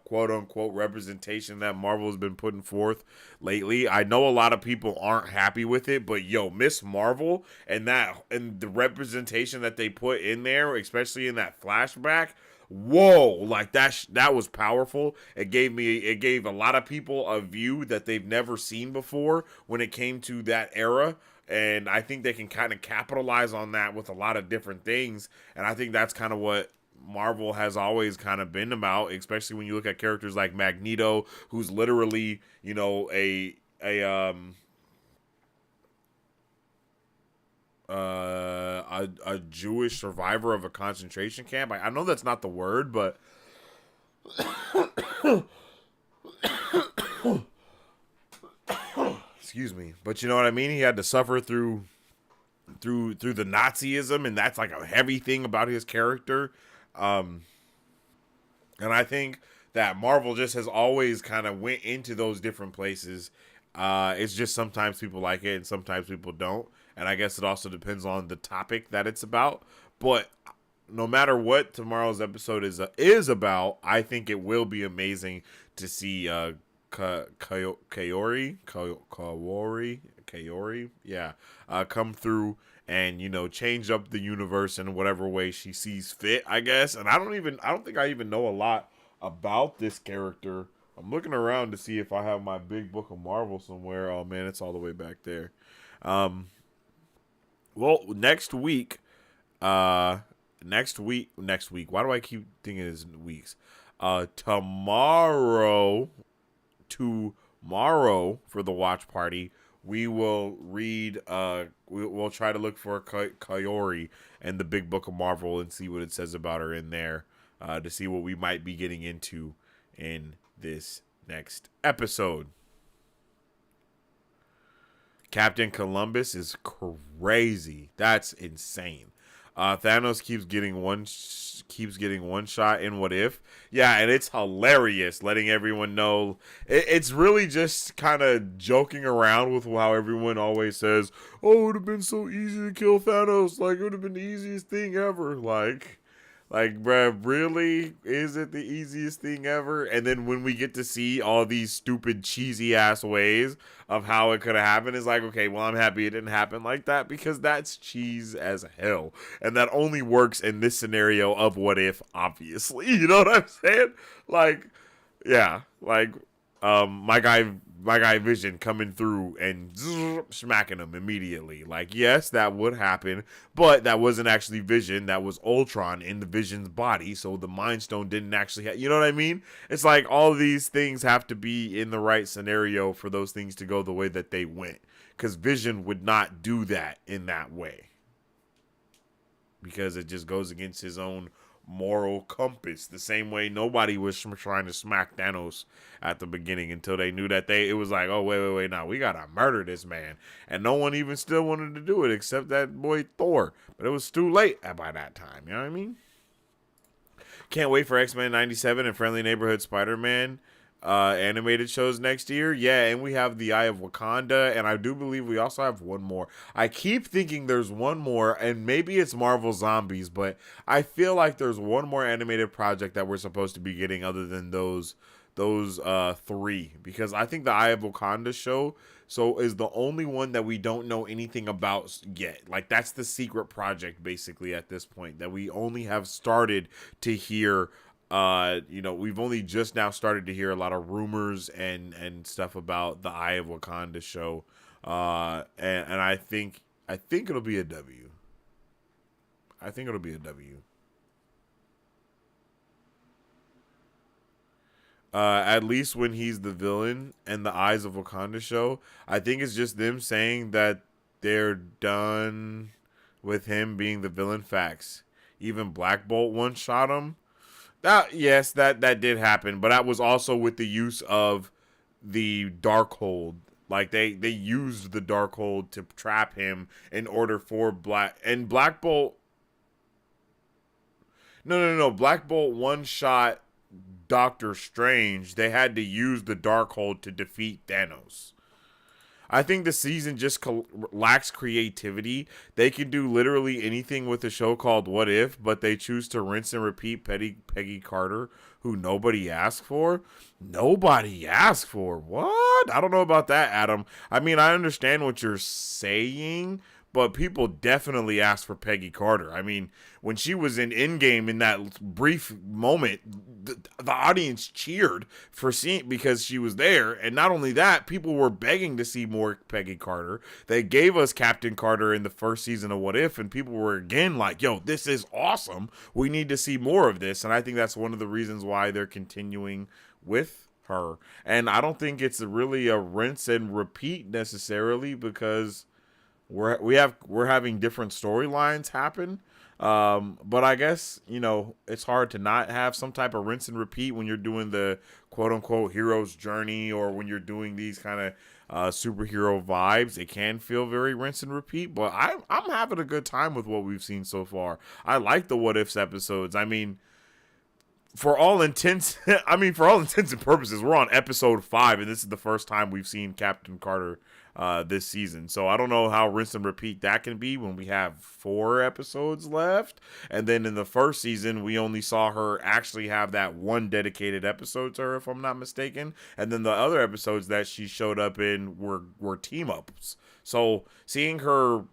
quote unquote representation that Marvel has been putting forth lately. I know a lot of people aren't happy with it, but Miss Marvel and the representation that they put in there, especially in that flashback. Whoa, like that was powerful. It gave a lot of people a view that they've never seen before when it came to that era. And I think they can kind of capitalize on that with a lot of different things. And I think that's kind of what Marvel has always kind of been about, especially when you look at characters like Magneto, who's literally, a Jewish survivor of a concentration camp. I know that's not the word, but excuse me, but you know what I mean? He had to suffer through the Nazism, and that's like a heavy thing about his character. And I think that Marvel just has always kind of went into those different places. It's just sometimes people like it and sometimes people don't. And I guess it also depends on the topic that it's about. But no matter what tomorrow's episode is about, I think it will be amazing to see Kaori, come through and change up the universe in whatever way she sees fit, I guess. And I don't think I even know a lot about this character. I'm looking around to see if I have my big book of Marvel somewhere. Oh man, it's all the way back there. Well, next week. Why do I keep thinking it's weeks? Tomorrow for the watch party, we will read. We'll try to look for Kaori and the Big Book of Marvel and see what it says about her in there. To see what we might be getting into in this next episode. Captain Columbus is crazy. That's insane. Thanos keeps getting one shot in What If. Yeah, and it's hilarious letting everyone know. It's really just kind of joking around with how everyone always says, oh, it would have been so easy to kill Thanos. Like, it would have been the easiest thing ever. Like, bruh, really? Is it the easiest thing ever? And then when we get to see all these stupid, cheesy-ass ways of how it could have happened, it's like, okay, well, I'm happy it didn't happen like that because that's cheese as hell. And that only works in this scenario of What If, obviously. You know what I'm saying? Like, yeah. Like, my guy Vision coming through and smacking him immediately. Like, yes, that would happen, but that wasn't actually Vision. That was Ultron in the Vision's body, so the Mind Stone didn't actually you know what I mean? It's like all these things have to be in the right scenario for those things to go the way that they went, because Vision would not do that in that way. because it just goes against his own moral compass. The same way nobody was trying to smack Thanos at the beginning until they knew that it was like, oh, wait, now we gotta murder this man. And no one even still wanted to do it except that boy Thor. But it was too late by that time, you know what I mean? Can't wait for X-Men 97 and Friendly Neighborhood Spider-Man animated shows next year. Yeah, and we have the Eye of Wakanda, and I do believe we also have one more. I keep thinking there's one more, and maybe it's Marvel Zombies, but I feel like there's one more animated project that we're supposed to be getting other than those three, because I think the Eye of Wakanda show is the only one that we don't know anything about yet. Like, that's the secret project basically at this point that we only have started to hear. We've only just now started to hear a lot of rumors and stuff about the Eye of Wakanda show. And I think it'll be a W. I think it'll be a W. At least when he's the villain and the Eyes of Wakanda show, I think it's just them saying that they're done with him being the villain. Facts. Even Black Bolt one shot him. That did happen, but that was also with the use of the Darkhold. Like they used the Darkhold to trap him in order for Black Bolt. No. Black Bolt one shot Doctor Strange. They had to use the Darkhold to defeat Thanos. I think the season just lacks creativity. They can do literally anything with a show called What If, but they choose to rinse and repeat Peggy Carter, who nobody asked for. Nobody asked for? What? I don't know about that, Adam. I mean, I understand what you're saying, but people definitely asked for Peggy Carter. I mean, when she was in Endgame in that brief moment, the audience cheered because she was there. And not only that, people were begging to see more Peggy Carter. They gave us Captain Carter in the first season of What If, and people were again like, yo, this is awesome. We need to see more of this. And I think that's one of the reasons why they're continuing with her. And I don't think it's really a rinse and repeat necessarily, because we're having different storylines happen. But I guess, it's hard to not have some type of rinse and repeat when you're doing the quote unquote hero's journey, or when you're doing these kind of superhero vibes. It can feel very rinse and repeat, but I'm having a good time with what we've seen so far. I like the What Ifs episodes. I mean, for all intents and purposes, we're on episode 5, and this is the first time we've seen Captain Carter this season. So I don't know how rinse and repeat that can be when we have 4 episodes left. And then in the first season, we only saw her actually have that one dedicated episode to her, if I'm not mistaken. And then the other episodes that she showed up in were team ups. So seeing her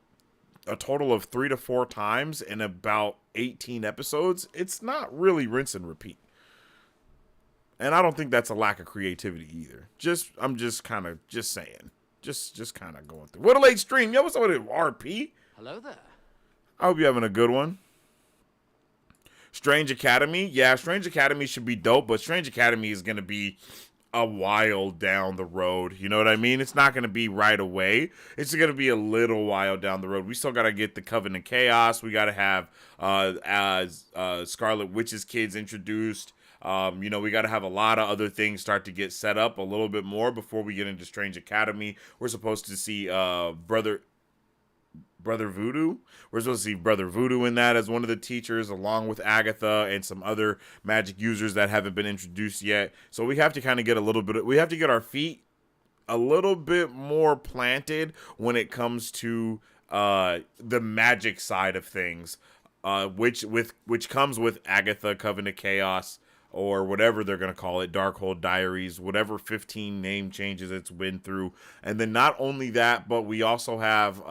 a total of 3 to 4 times in about 18 episodes, it's not really rinse and repeat. And I don't think that's a lack of creativity either. I'm just kind of saying. Just kind of going through. What a late stream. Yo, what's up with it, RP? Hello there. I hope you're having a good one. Strange Academy. Yeah, Strange Academy should be dope, but Strange Academy is going to be a while down the road. You know what I mean? It's not going to be right away. It's going to be a little while down the road. We still got to get the Covenant Chaos. We got to have Scarlet Witch's kids introduced. We got to have a lot of other things start to get set up a little bit more before we get into Strange Academy. We're supposed to see Brother Voodoo. We're supposed to see Brother Voodoo in that as one of the teachers, along with Agatha and some other magic users that haven't been introduced yet. So we have to kind of get we have to get our feet a little bit more planted when it comes to the magic side of things, which comes with Agatha, Covenant Chaos, or whatever they're going to call it, Darkhold Diaries, whatever 15 name changes it's been through. And then not only that, but we also have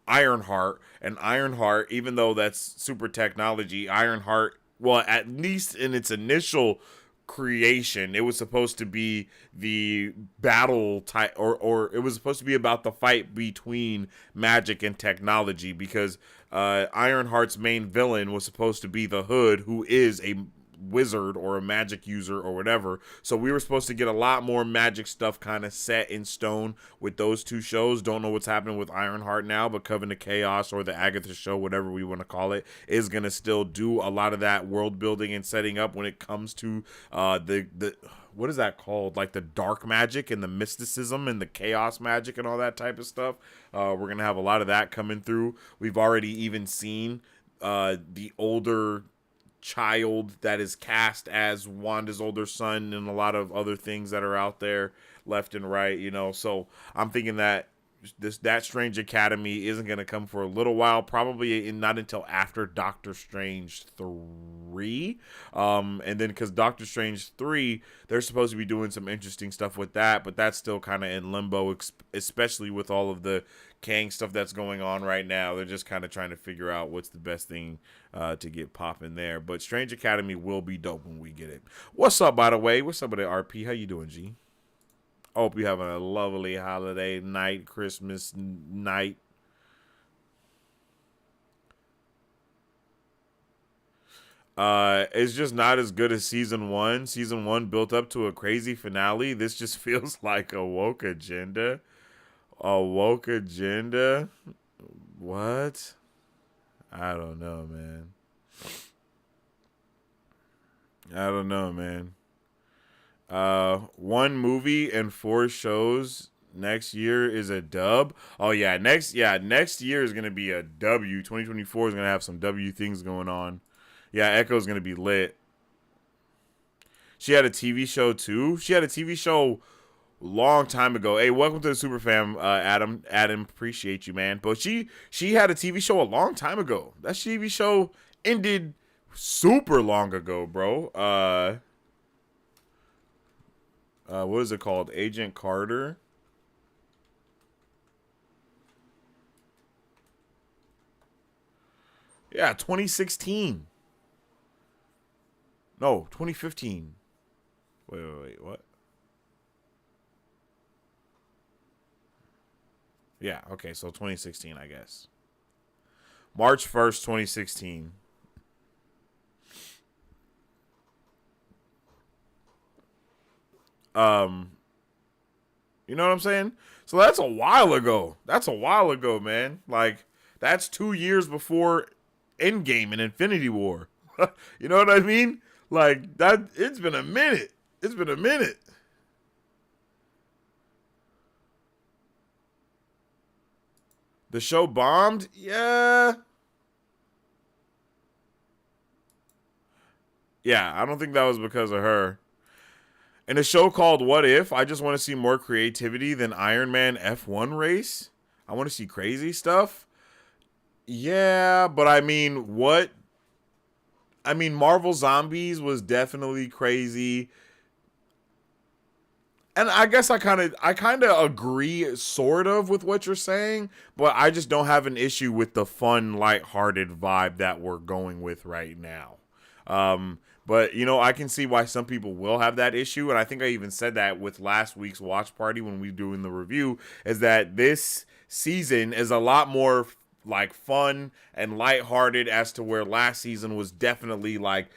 Ironheart. And Ironheart, even though that's super technology, Ironheart, well, at least in its initial creation, it was supposed to be the battle type, or it was supposed to be about the fight between magic and technology, because Ironheart's main villain was supposed to be the Hood, who is a wizard or a magic user or whatever. So we were supposed to get a lot more magic stuff kind of set in stone with those two shows. Don't know what's happening with Ironheart now, but Coven of Chaos or the Agatha show, whatever we want to call it, is going to still do a lot of that world building and setting up when it comes to the what is that called? Like the dark magic and the mysticism and the chaos magic and all that type of stuff. We're going to have a lot of that coming through. We've already even seen the older child that is cast as Wanda's older son and a lot of other things that are out there left and right, you know. So I'm thinking that that Strange Academy isn't going to come for a little while, probably not until after Doctor Strange 3. And then because Doctor Strange 3, they're supposed to be doing some interesting stuff with that, but that's still kind of in limbo, especially with all of the Kang stuff that's going on right now. They're just kind of trying to figure out what's the best thing to get popping there. But Strange Academy will be dope when we get it. What's up, by the way? What's up with the RP? How you doing, G? Hope you're having a lovely holiday night, Christmas night. It's just not as good as season 1. Season 1 built up to a crazy finale. This just feels like a woke agenda. A woke agenda? What? I don't know, man. I don't know, man. 1 movie and 4 shows next year is a dub. Oh yeah, next year is gonna be a W. 2024 is gonna have some W things going on. Yeah, Echo's gonna be lit. She had a TV show too. She had a TV show long time ago. Hey, welcome to the Super Fam, Adam. Adam, appreciate you, man. But she had a TV show a long time ago. That TV show ended super long ago, bro. What is it called? Agent Carter. Yeah, 2016. No, 2015. Wait, what? Yeah, okay, so 2016, I guess. March 1st, 2016. You know what I'm saying? So that's a while ago. That's a while ago, man. Like, that's 2 years before Endgame and Infinity War. You know what I mean? Like, that, it's been a minute. It's been a minute. The show bombed? Yeah. Yeah, I don't think that was because of her. In a show called What If, I just want to see more creativity than Iron Man F1 race. I want to see crazy stuff. Yeah, but I mean, Marvel Zombies was definitely crazy. And I guess I kind of agree sort of with what you're saying, but I just don't have an issue with the fun, lighthearted vibe that we're going with right now. But, you know, I can see why some people will have that issue. And I think I even said that with last week's watch party when we were doing the review, is that this season is a lot more like fun and lighthearted as to where last season was definitely like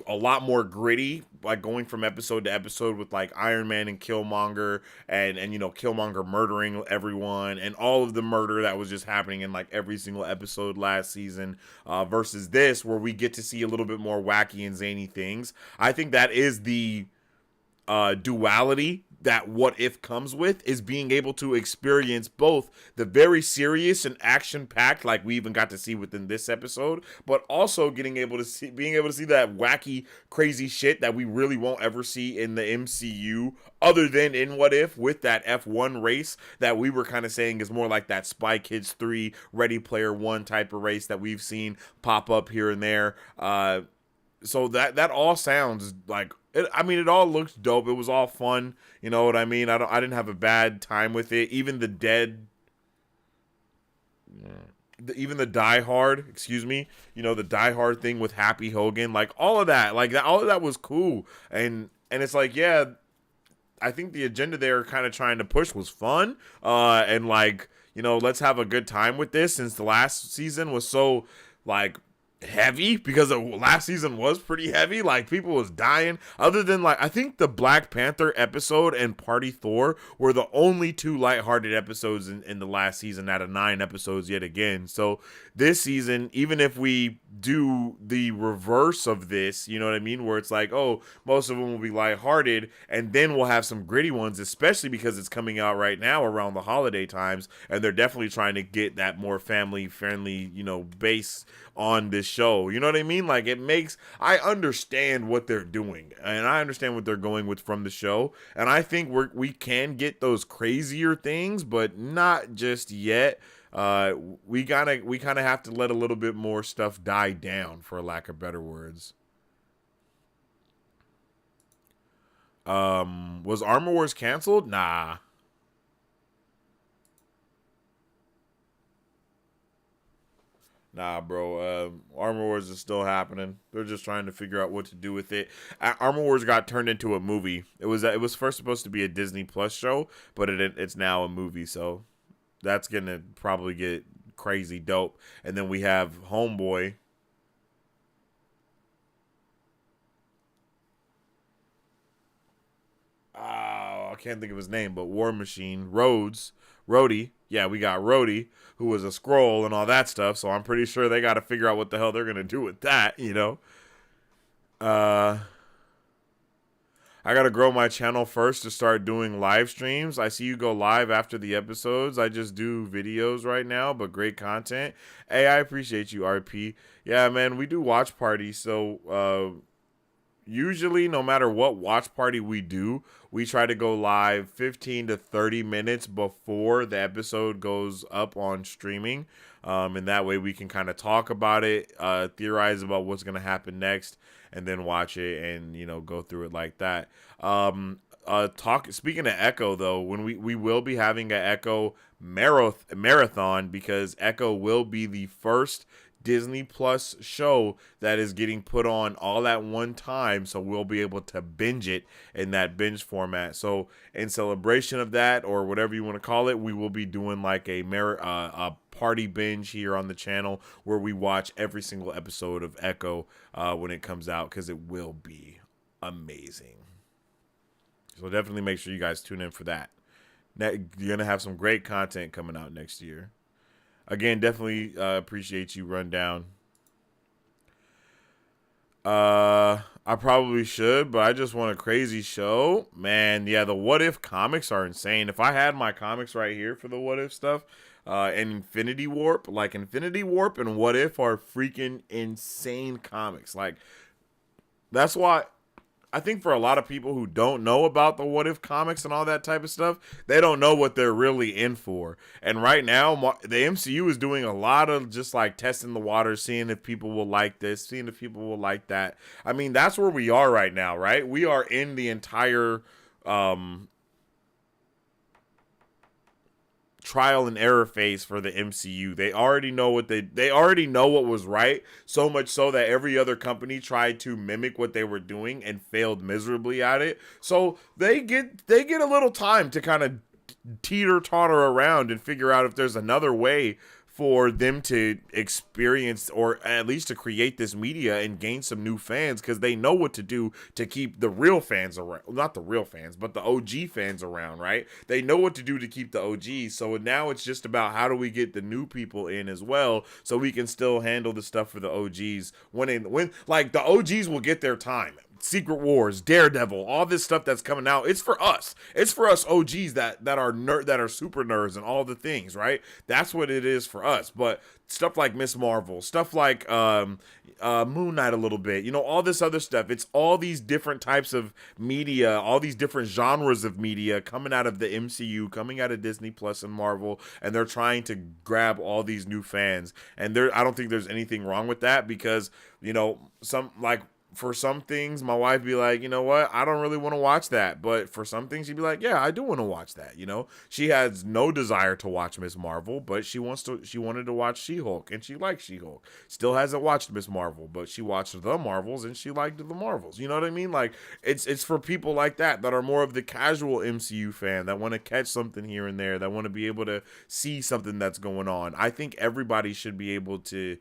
a lot more gritty, like going from episode to episode with like Iron Man and Killmonger and you know, Killmonger murdering everyone and all of the murder that was just happening in like every single episode last season, versus this where we get to see a little bit more wacky and zany things. I think that is the duality that What If comes with, is being able to experience both the very serious and action-packed, like we even got to see within this episode, but also being able to see that wacky, crazy shit that we really won't ever see in the MCU, other than in What If, with that F1 race that we were kind of saying is more like that Spy Kids 3, Ready Player One type of race that we've seen pop up here and there. So that all sounds like it. I mean, it all looks dope. It was all fun. You know what I mean? I didn't have a bad time with it. Even the Die Hard, excuse me. You know, the Die Hard thing with Happy Hogan, like all of that was cool. And it's like, yeah, I think the agenda they were kind of trying to push was fun. And like, you know, let's have a good time with this, since the last season was so like heavy because last season was pretty heavy. Like, people was dying. Other than, like, I think the Black Panther episode and Party Thor were the only two lighthearted episodes in the last season out of 9 episodes yet again. So this season, even if we do the reverse of this, you know what I mean, where it's like, oh, most of them will be lighthearted, and then we'll have some gritty ones, especially because it's coming out right now around the holiday times, and they're definitely trying to get that more family friendly, you know, base on this show. You know what I mean? Like, I understand what they're doing, and I understand what they're going with from the show, and I think we can get those crazier things, but not just yet. We kind of have to let a little bit more stuff die down, for lack of better words. Was Armor Wars canceled? Nah. Nah, bro. Armor Wars is still happening. They're just trying to figure out what to do with it. Armor Wars got turned into a movie. It was first supposed to be a Disney Plus show, but it's now a movie. So that's gonna probably get crazy dope. And then we have Homeboy. I can't think of his name, but War Machine, Rhodey. Yeah, we got Rhodey, who was a Skrull and all that stuff. So I'm pretty sure they got to figure out what the hell they're gonna do with that. You know. I gotta grow my channel first to start doing live streams. I see you go live after the episodes. I just do videos right now, but great content. Hey, I appreciate you, RP. Yeah, man, we do watch parties. So usually, no matter what watch party we do, we try to go live 15 to 30 minutes before the episode goes up on streaming. And that way we can kind of talk about it, theorize about what's going to happen next, and then watch it and, you know, go through it like that. Speaking of Echo, though, when we will be having an Echo marathon, because Echo will be the first Disney Plus show that is getting put on all at one time, so we'll be able to binge it in that binge format. So in celebration of that, or whatever you want to call it, we will be doing like a party binge here on the channel where we watch every single episode of Echo when it comes out, because it will be amazing. So definitely make sure you guys tune in for that. You're gonna have some great content coming out next year. Again, definitely appreciate you, Rundown. I probably should, but I just want a crazy show. Man, yeah, the What If comics are insane. If I had my comics right here for the What If stuff, and Infinity Warp and What If are freaking insane comics. Like, that's why I think for a lot of people who don't know about the What If comics and all that type of stuff, they don't know what they're really in for. And right now, the MCU is doing a lot of just like testing the water, seeing if people will like this, seeing if people will like that. I mean, that's where we are right now, right? We are in the entire trial and error phase for the MCU. They already know what they already know what was right, so much so that every other company tried to mimic what they were doing and failed miserably at it. So they get a little time to kind of teeter-totter around and figure out if there's another way for them to experience, or at least to create this media and gain some new fans, because they know what to do to keep the real fans around. Not the real fans, but the OG fans around, right? They know what to do to keep the OGs. So now it's just about how do we get the new people in as well, so we can still handle the stuff for the OGs when like the OGs will get their time. Secret Wars, Daredevil, all this stuff that's coming out, it's for us. It's for us OGs that are super nerds and all the things, right? That's what it is for us. But stuff like Miss Marvel, stuff like Moon Knight a little bit, you know, all this other stuff. It's all these different types of media, all these different genres of media coming out of the MCU, coming out of Disney Plus and Marvel, and they're trying to grab all these new fans. And I don't think there's anything wrong with that, because, you know, for some things, my wife be like, you know what, I don't really want to watch that. But for some things, she'd be like, yeah, I do want to watch that. You know, she has no desire to watch Miss Marvel, but she wanted to watch She-Hulk, and she likes She-Hulk. Still hasn't watched Miss Marvel, but she watched the Marvels, and she liked the Marvels. You know what I mean? Like, it's for people like that are more of the casual MCU fan, that want to catch something here and there, that want to be able to see something that's going on. I think everybody should be able to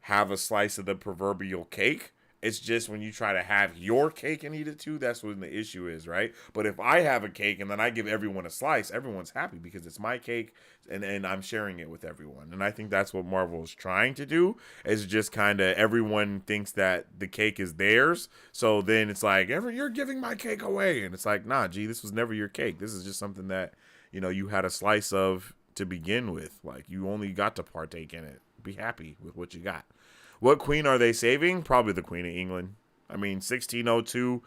have a slice of the proverbial cake. It's just when you try to have your cake and eat it too, that's when the issue is, right? But if I have a cake and then I give everyone a slice, everyone's happy because it's my cake and I'm sharing it with everyone. And I think that's what Marvel is trying to do, is just kind of everyone thinks that the cake is theirs. So then it's like, you're giving my cake away. And it's like, nah, gee, this was never your cake. This is just something that, you had a slice of to begin with. Like, you only got to partake in it. Be happy with what you got. What queen are they saving? Probably the Queen of England. I mean, 1602,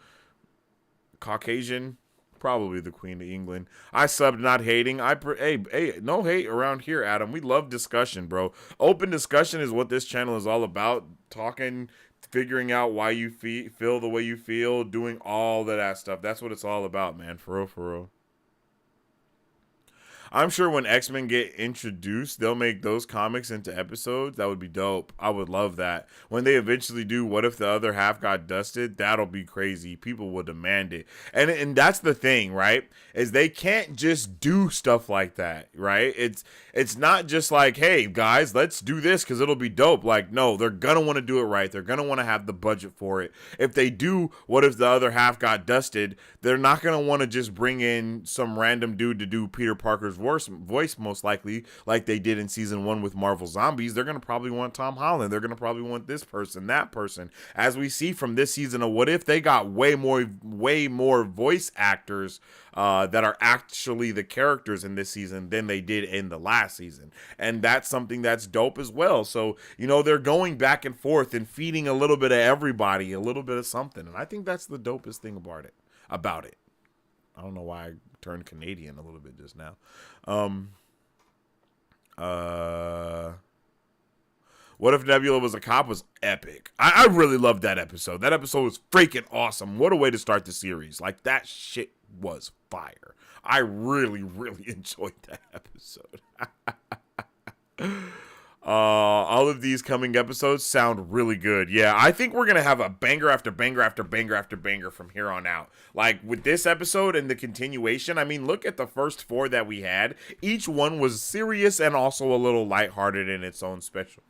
Caucasian, probably the Queen of England. I subbed not hating. Hey, no hate around here, Adam. We love discussion, bro. Open discussion is what this channel is all about. Talking, figuring out why you feel the way you feel, doing all of that stuff. That's what it's all about, man. For real, for real. I'm sure when X-Men get introduced, they'll make those comics into episodes. That would be dope. I would love that. When they eventually do, what if the other half got dusted? That'll be crazy. People will demand it. And that's the thing, right? Is they can't just do stuff like that, right? It's not just like, hey, guys, let's do this because it'll be dope. Like, no, they're going to want to do it right. They're going to want to have the budget for it. If they do, what if the other half got dusted? They're not going to want to just bring in some random dude to do Peter Parker's voice, most likely, like they did in season 1 with Marvel Zombies. They're going to probably want Tom Holland. They're going to probably want this person, that person. As we see from this season of What If, they got way more voice actors that are actually the characters in this season than they did in the last season. And that's something that's dope as well. So, they're going back and forth and feeding a little bit of everybody, a little bit of something. And I think that's the dopest thing about it. I don't know why I turned Canadian a little bit just now. What If Nebula Was a Cop was epic. I really loved that episode. That episode was freaking awesome. What a way to start the series. Like, that shit was fire. I really, really enjoyed that episode. All of these coming episodes sound really good. Yeah, I think we're gonna have a banger after banger after banger after banger from here on out. Like, with this episode and the continuation, I mean, look at the first 4 that we had. Each one was serious and also a little lighthearted in its own special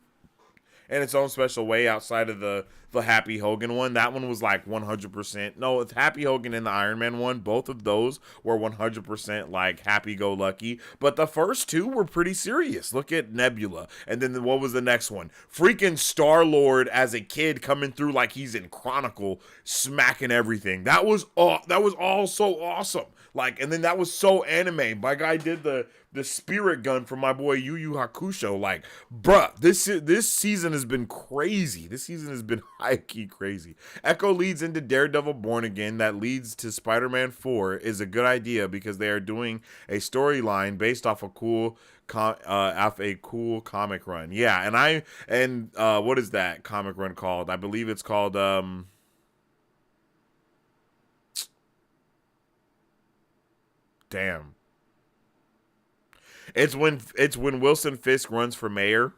way, outside of the Happy Hogan one. That one was like 100%. No, it's Happy Hogan and the Iron Man one. Both of those were 100% like happy-go-lucky. But the first 2 were pretty serious. Look at Nebula. And then what was the next one? Freaking Star-Lord as a kid coming through like he's in Chronicle, smacking everything. That was all so awesome. Like, and then that was so anime. My guy did the spirit gun from my boy Yu Yu Hakusho. Like, bruh, this season has been crazy. This season has been high-key crazy. Echo leads into Daredevil Born Again. That leads to Spider-Man 4 is a good idea because they are doing a storyline based off a cool comic run. Yeah, and what is that comic run called? I believe it's called damn. It's when Wilson Fisk runs for mayor.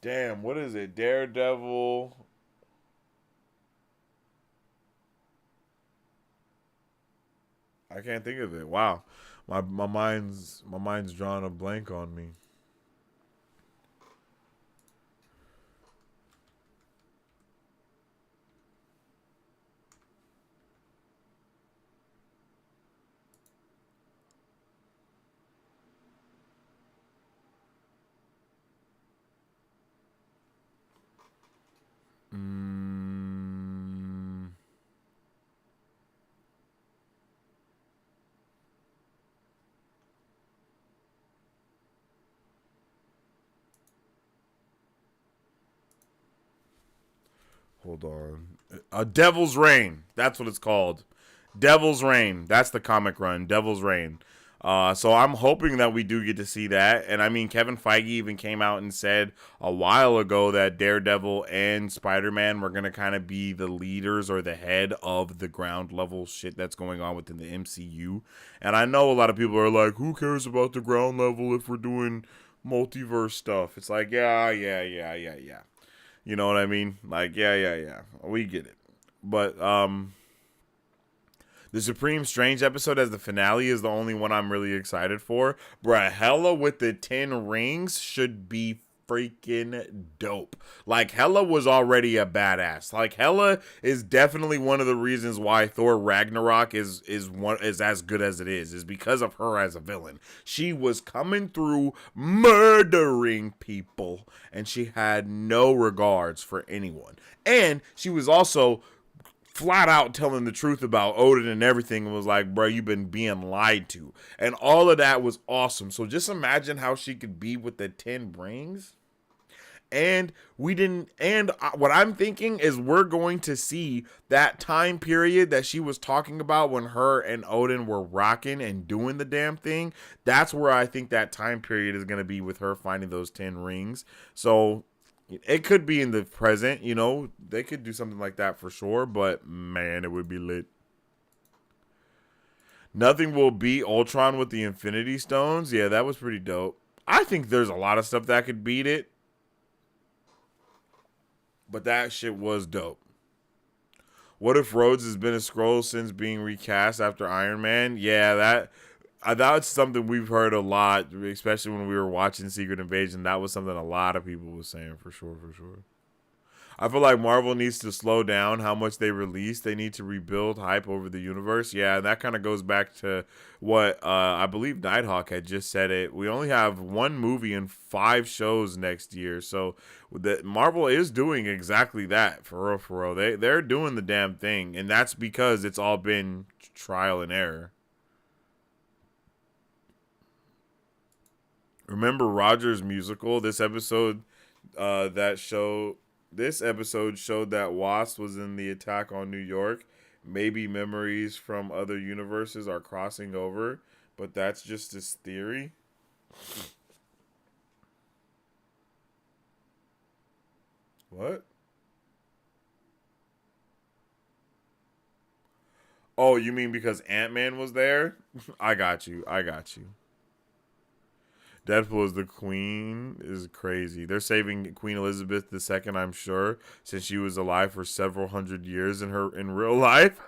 Damn, what is it? Daredevil. I can't think of it. Wow. My mind's drawn a blank on me. Hold on. Devil's Reign. That's what it's called. Devil's Reign. That's the comic run. Devil's Reign. So I'm hoping that we do get to see that. And I mean, Kevin Feige even came out and said a while ago that Daredevil and Spider-Man were going to kind of be the leaders or the head of the ground level shit that's going on within the MCU. And I know a lot of people are like, who cares about the ground level if we're doing multiverse stuff? It's like, yeah. You know what I mean? Like, yeah. We get it. But, The Supreme Strange episode as the finale is the only one I'm really excited for. Bruh, Hela with the 10 rings should be freaking dope. Like, Hela was already a badass. Like, Hela is definitely one of the reasons why Thor Ragnarok is as good as it is because of her as a villain. She was coming through murdering people, and she had no regards for anyone. And she was also flat out telling the truth about Odin and everything, and was like, bro, you've been being lied to. And all of that was awesome. So just imagine how she could be with the 10 rings. And what I'm thinking is we're going to see that time period that she was talking about when her and Odin were rocking and doing the damn thing. That's where I think that time period is going to be, with her finding those 10 rings. So it could be in the present, you know, they could do something like that for sure, but man, it would be lit. Nothing will beat Ultron with the Infinity Stones. Yeah, that was pretty dope. I think there's a lot of stuff that could beat it, but that shit was dope. What if Rhodes has been a Skrull since being recast after Iron Man? Yeah, that's something we've heard a lot, especially when we were watching Secret Invasion. That was something a lot of people were saying, for sure. I feel like Marvel needs to slow down how much they release. They need to rebuild hype over the universe. Yeah, that kind of goes back to what I believe Nighthawk had just said it. We only have 1 movie and 5 shows next year. So Marvel is doing exactly that, for real. They're doing the damn thing. And that's because it's all been trial and error. Remember Roger's musical? This episode showed that Wasp was in the attack on New York. Maybe memories from other universes are crossing over, but that's just his theory. What? Oh, you mean because Ant-Man was there? I got you. Deadpool is the queen is crazy. They're saving Queen Elizabeth II, I'm sure, since she was alive for several hundred years in real life.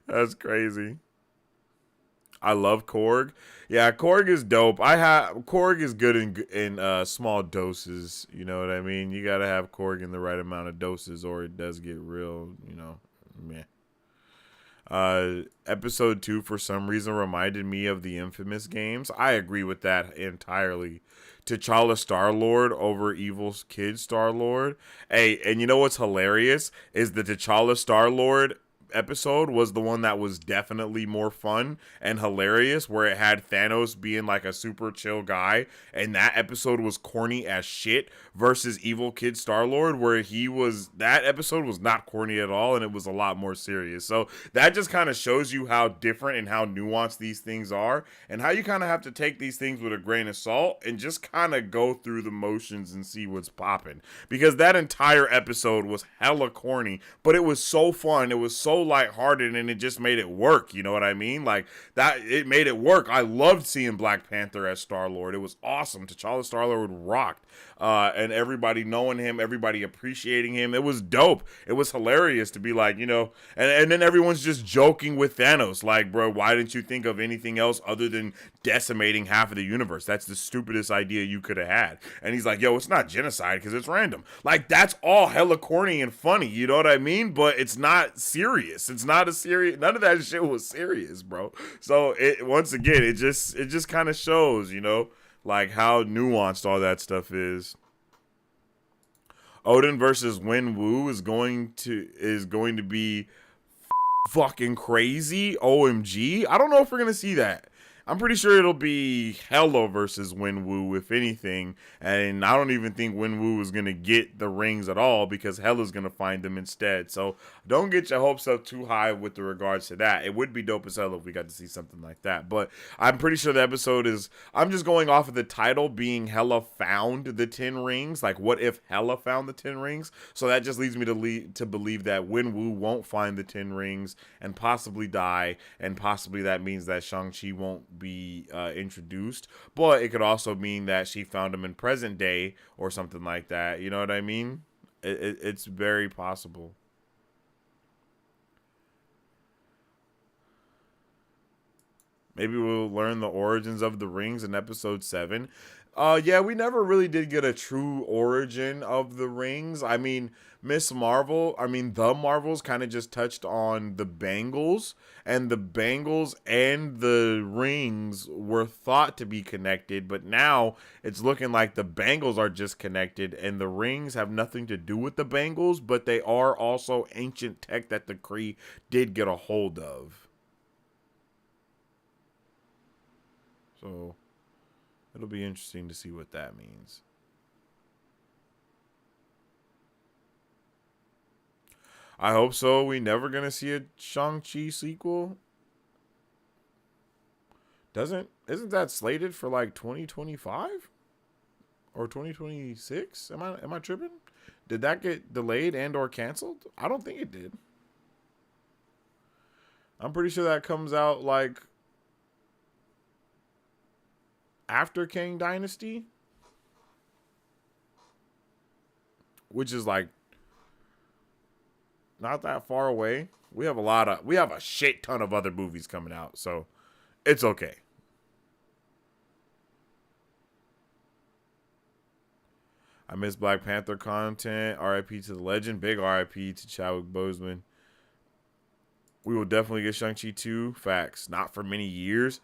That's crazy. I love Korg. Yeah, Korg is dope. Korg is good in small doses. You know what I mean? You gotta have Korg in the right amount of doses, or it does get real. You know, meh. Episode 2 for some reason reminded me of the Infamous games. I agree with that entirely. T'Challa Star-Lord over Evil Kid Star-Lord. Hey, and you know what's hilarious is the T'Challa Star-Lord episode was the one that was definitely more fun and hilarious, where it had Thanos being like a super chill guy, and that episode was corny as shit, versus Evil Kid Star-Lord, where that episode was not corny at all, and it was a lot more serious. So that just kind of shows you how different and how nuanced these things are, and how you kind of have to take these things with a grain of salt and just kind of go through the motions and see what's popping, because that entire episode was hella corny, but it was so fun, it was so lighthearted, and it just made it work. You know what I mean? Like that, it made it work. I loved seeing Black Panther as Star-Lord. It was awesome. T'Challa Star-Lord rocked. And everybody knowing him, everybody appreciating him. It was dope. It was hilarious to be like, you know, and then everyone's just joking with Thanos. Like, bro, why didn't you think of anything else other than decimating half of the universe? That's the stupidest idea you could have had. And he's like, yo, it's not genocide because it's random. Like, that's all hella corny and funny. You know what I mean? But it's not serious. It's not a serious, none of that shit was serious, bro. So once again, it just kind of shows, you know, like how nuanced all that stuff is. Odin versus Wenwu is going to be fucking crazy. OMG. I don't know if we're gonna see that. I'm pretty sure it'll be Hela versus Wenwu, if anything. And I don't even think Wenwu is going to get the rings at all, because Hela's going to find them instead. So don't get your hopes up too high with the regards to that. It would be dope as hell if we got to see something like that. But I'm pretty sure the episode is... I'm just going off of the title being Hela found the 10 rings. Like, what if Hela found the 10 rings? So that just leads me to believe that Wenwu won't find the 10 rings and possibly die. And possibly that means that Shang-Chi won't be introduced, but it could also mean that she found him in present day or something like that. You know what I mean? It's very possible. Maybe we'll learn the origins of the rings in episode 7. Yeah, we never really did get a true origin of the rings. I mean, the Marvels kind of just touched on the bangles, and the bangles and the rings were thought to be connected, but now it's looking like the bangles are just connected, and the rings have nothing to do with the bangles, but they are also ancient tech that the Kree did get a hold of. So it'll be interesting to see what that means. I hope so. We never gonna see a Shang-Chi sequel. Isn't that slated for like 2025 or 2026? Am I tripping? Did that get delayed and or canceled? I don't think it did. I'm pretty sure that comes out like after Kang Dynasty, which is like not that far away. We have a shit ton of other movies coming out, so it's okay. I miss Black Panther content. RIP to the legend. Big RIP to Chadwick Boseman. We will definitely get Shang-Chi 2. Facts. Not for many years.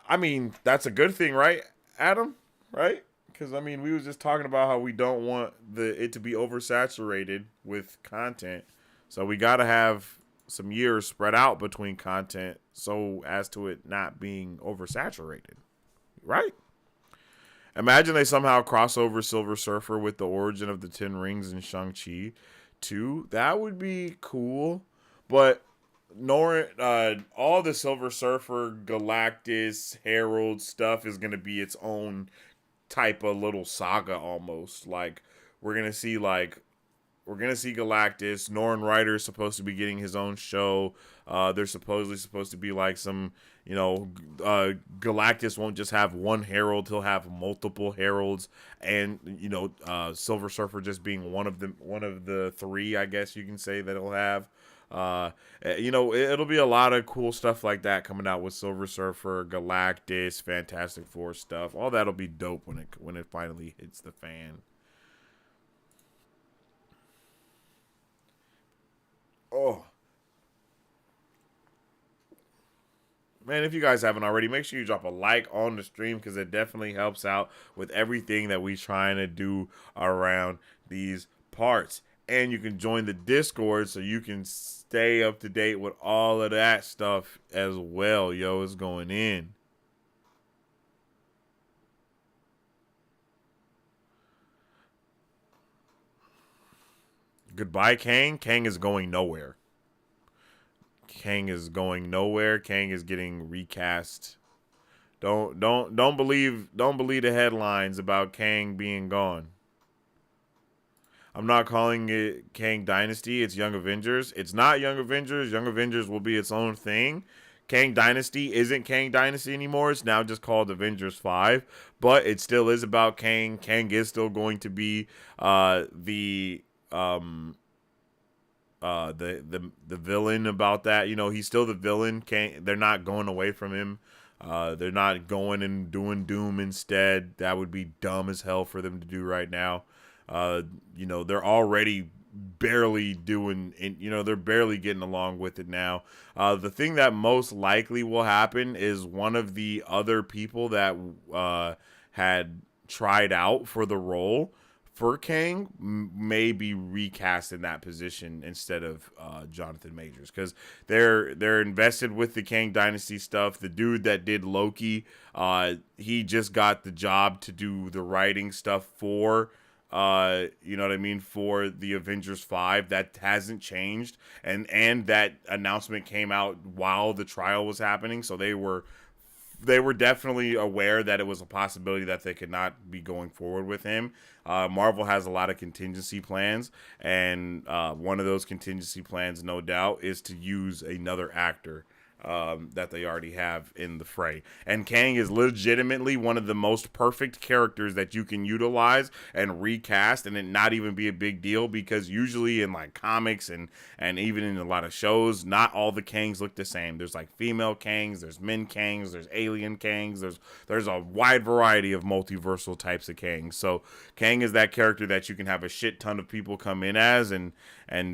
I mean, that's a good thing, right, Adam? Right? Because, I mean, we was just talking about how we don't want it to be oversaturated with content. So we got to have some years spread out between content so as to it not being oversaturated. Right? Imagine they somehow cross over Silver Surfer with the origin of the Ten Rings in Shang-Chi 2. That would be cool. But all the Silver Surfer, Galactus, Herald stuff is going to be its own type of little saga almost. Like, we're going to see Galactus. Norrin Ryder is supposed to be getting his own show. There's supposedly supposed to be like some, Galactus won't just have one herald; he'll have multiple heralds, and Silver Surfer just being one of the three, I guess you can say that he'll have. It'll be a lot of cool stuff like that coming out with Silver Surfer, Galactus, Fantastic Four stuff. All that'll be dope when it finally hits the fan. Oh. Man, if you guys haven't already, make sure you drop a like on the stream because it definitely helps out with everything that we're trying to do around these parts. And you can join the Discord so you can stay up to date with all of that stuff as well. Yo, it's going in. Goodbye, Kang. Kang is going nowhere. Kang is going nowhere. Kang is getting recast. Don't believe the headlines about Kang being gone. I'm not calling it Kang Dynasty. It's Young Avengers. It's not Young Avengers. Young Avengers will be its own thing. Kang Dynasty isn't Kang Dynasty anymore. It's now just called Avengers 5. But it still is about Kang. Kang is still going to be the villain about that. He's still the villain. They're not going away from him. They're not going and doing Doom instead. That would be dumb as hell for them to do right now. They're already barely doing, they're barely getting along with it now. The thing that most likely will happen is one of the other people that had tried out for the role for Kang may be recast in that position instead of Jonathan Majors, because they're invested with the Kang Dynasty stuff. The dude that did Loki, he just got the job to do the writing stuff for for the Avengers 5. That hasn't changed, and that announcement came out while the trial was happening, so they were definitely aware that it was a possibility that they could not be going forward with him. Marvel has a lot of contingency plans, and one of those contingency plans, no doubt, is to use another actor that they already have in the fray. And Kang is legitimately one of the most perfect characters that you can utilize and recast and it not even be a big deal, because usually in like comics and even in a lot of shows, not all the Kangs look the same. There's like female Kangs, there's men Kangs, there's alien Kangs, there's a wide variety of multiversal types of Kangs. So Kang is that character that you can have a shit ton of people come in as, and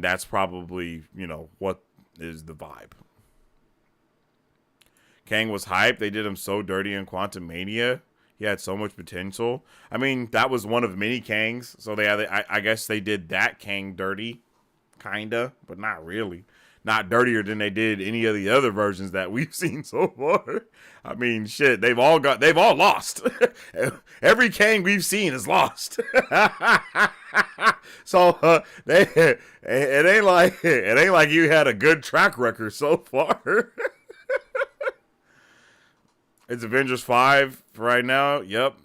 that's probably, you know, what is the vibe. Kang was hyped. They did him so dirty in Quantumania. He had so much potential. I mean, that was one of many Kangs. So I guess they did that Kang dirty, kinda, but not really. Not dirtier than they did any of the other versions that we've seen so far. I mean, shit, they've all lost. Every Kang we've seen is lost. So it ain't like you had a good track record so far. It's Avengers 5 right now. Yep.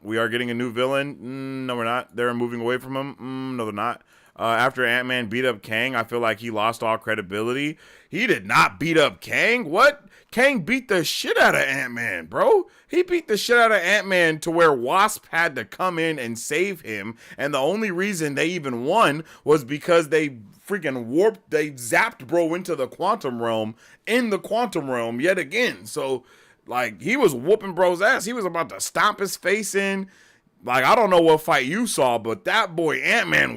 We are getting a new villain. No, we're not. They're moving away from him. No, they're not. After Ant-Man beat up Kang, I feel like he lost all credibility. He did not beat up Kang. What? Kang beat the shit out of Ant-Man, bro. He beat the shit out of Ant-Man to where Wasp had to come in and save him. And the only reason they even won was because they freaking they zapped bro into the quantum realm in the quantum realm yet again. So, like, he was whooping bro's ass. He was about to stomp his face in. Like, I don't know what fight you saw, but that boy Ant-Man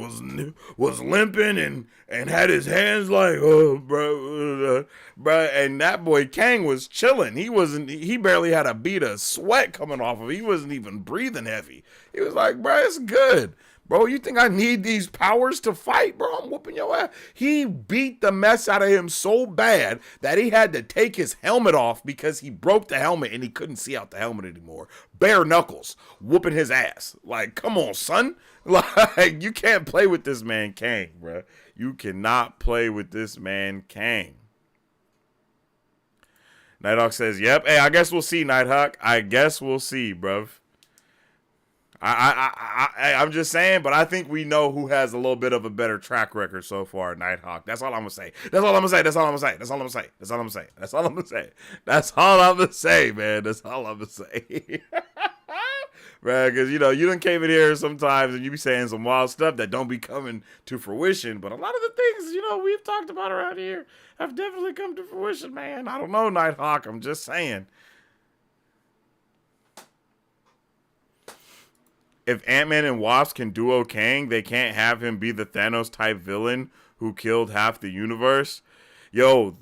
was limping and had his hands like, oh, bro, and that boy Kang was chilling. He barely had a bead of sweat coming off of him. He wasn't even breathing heavy. He was like, bro, it's good. Bro, you think I need these powers to fight, bro? I'm whooping your ass. He beat the mess out of him so bad that he had to take his helmet off because he broke the helmet and he couldn't see out the helmet anymore. Bare knuckles, whooping his ass. Like, come on, son. Like, you can't play with this man Kang, bro. You cannot play with this man Kang. Nighthawk says, yep. Hey, I guess we'll see, Nighthawk. I guess we'll see, bruv. I'm just saying, but I think we know who has a little bit of a better track record so far, Nighthawk. That's all I'm gonna say. That's all I'm gonna say. That's all I'm gonna say. That's all I'm gonna say. That's all I'm gonna say. That's all I'm gonna say. That's all I'm gonna say, man. That's all I'm gonna say. Right, because, you know, you done came in here sometimes and you be saying some wild stuff that don't be coming to fruition, but a lot of the things, you know, we've talked about around here have definitely come to fruition, man. I don't know, Nighthawk. I'm just saying. If Ant-Man and Wasp can duo Kang, they can't have him be the Thanos type villain who killed half the universe. Yo,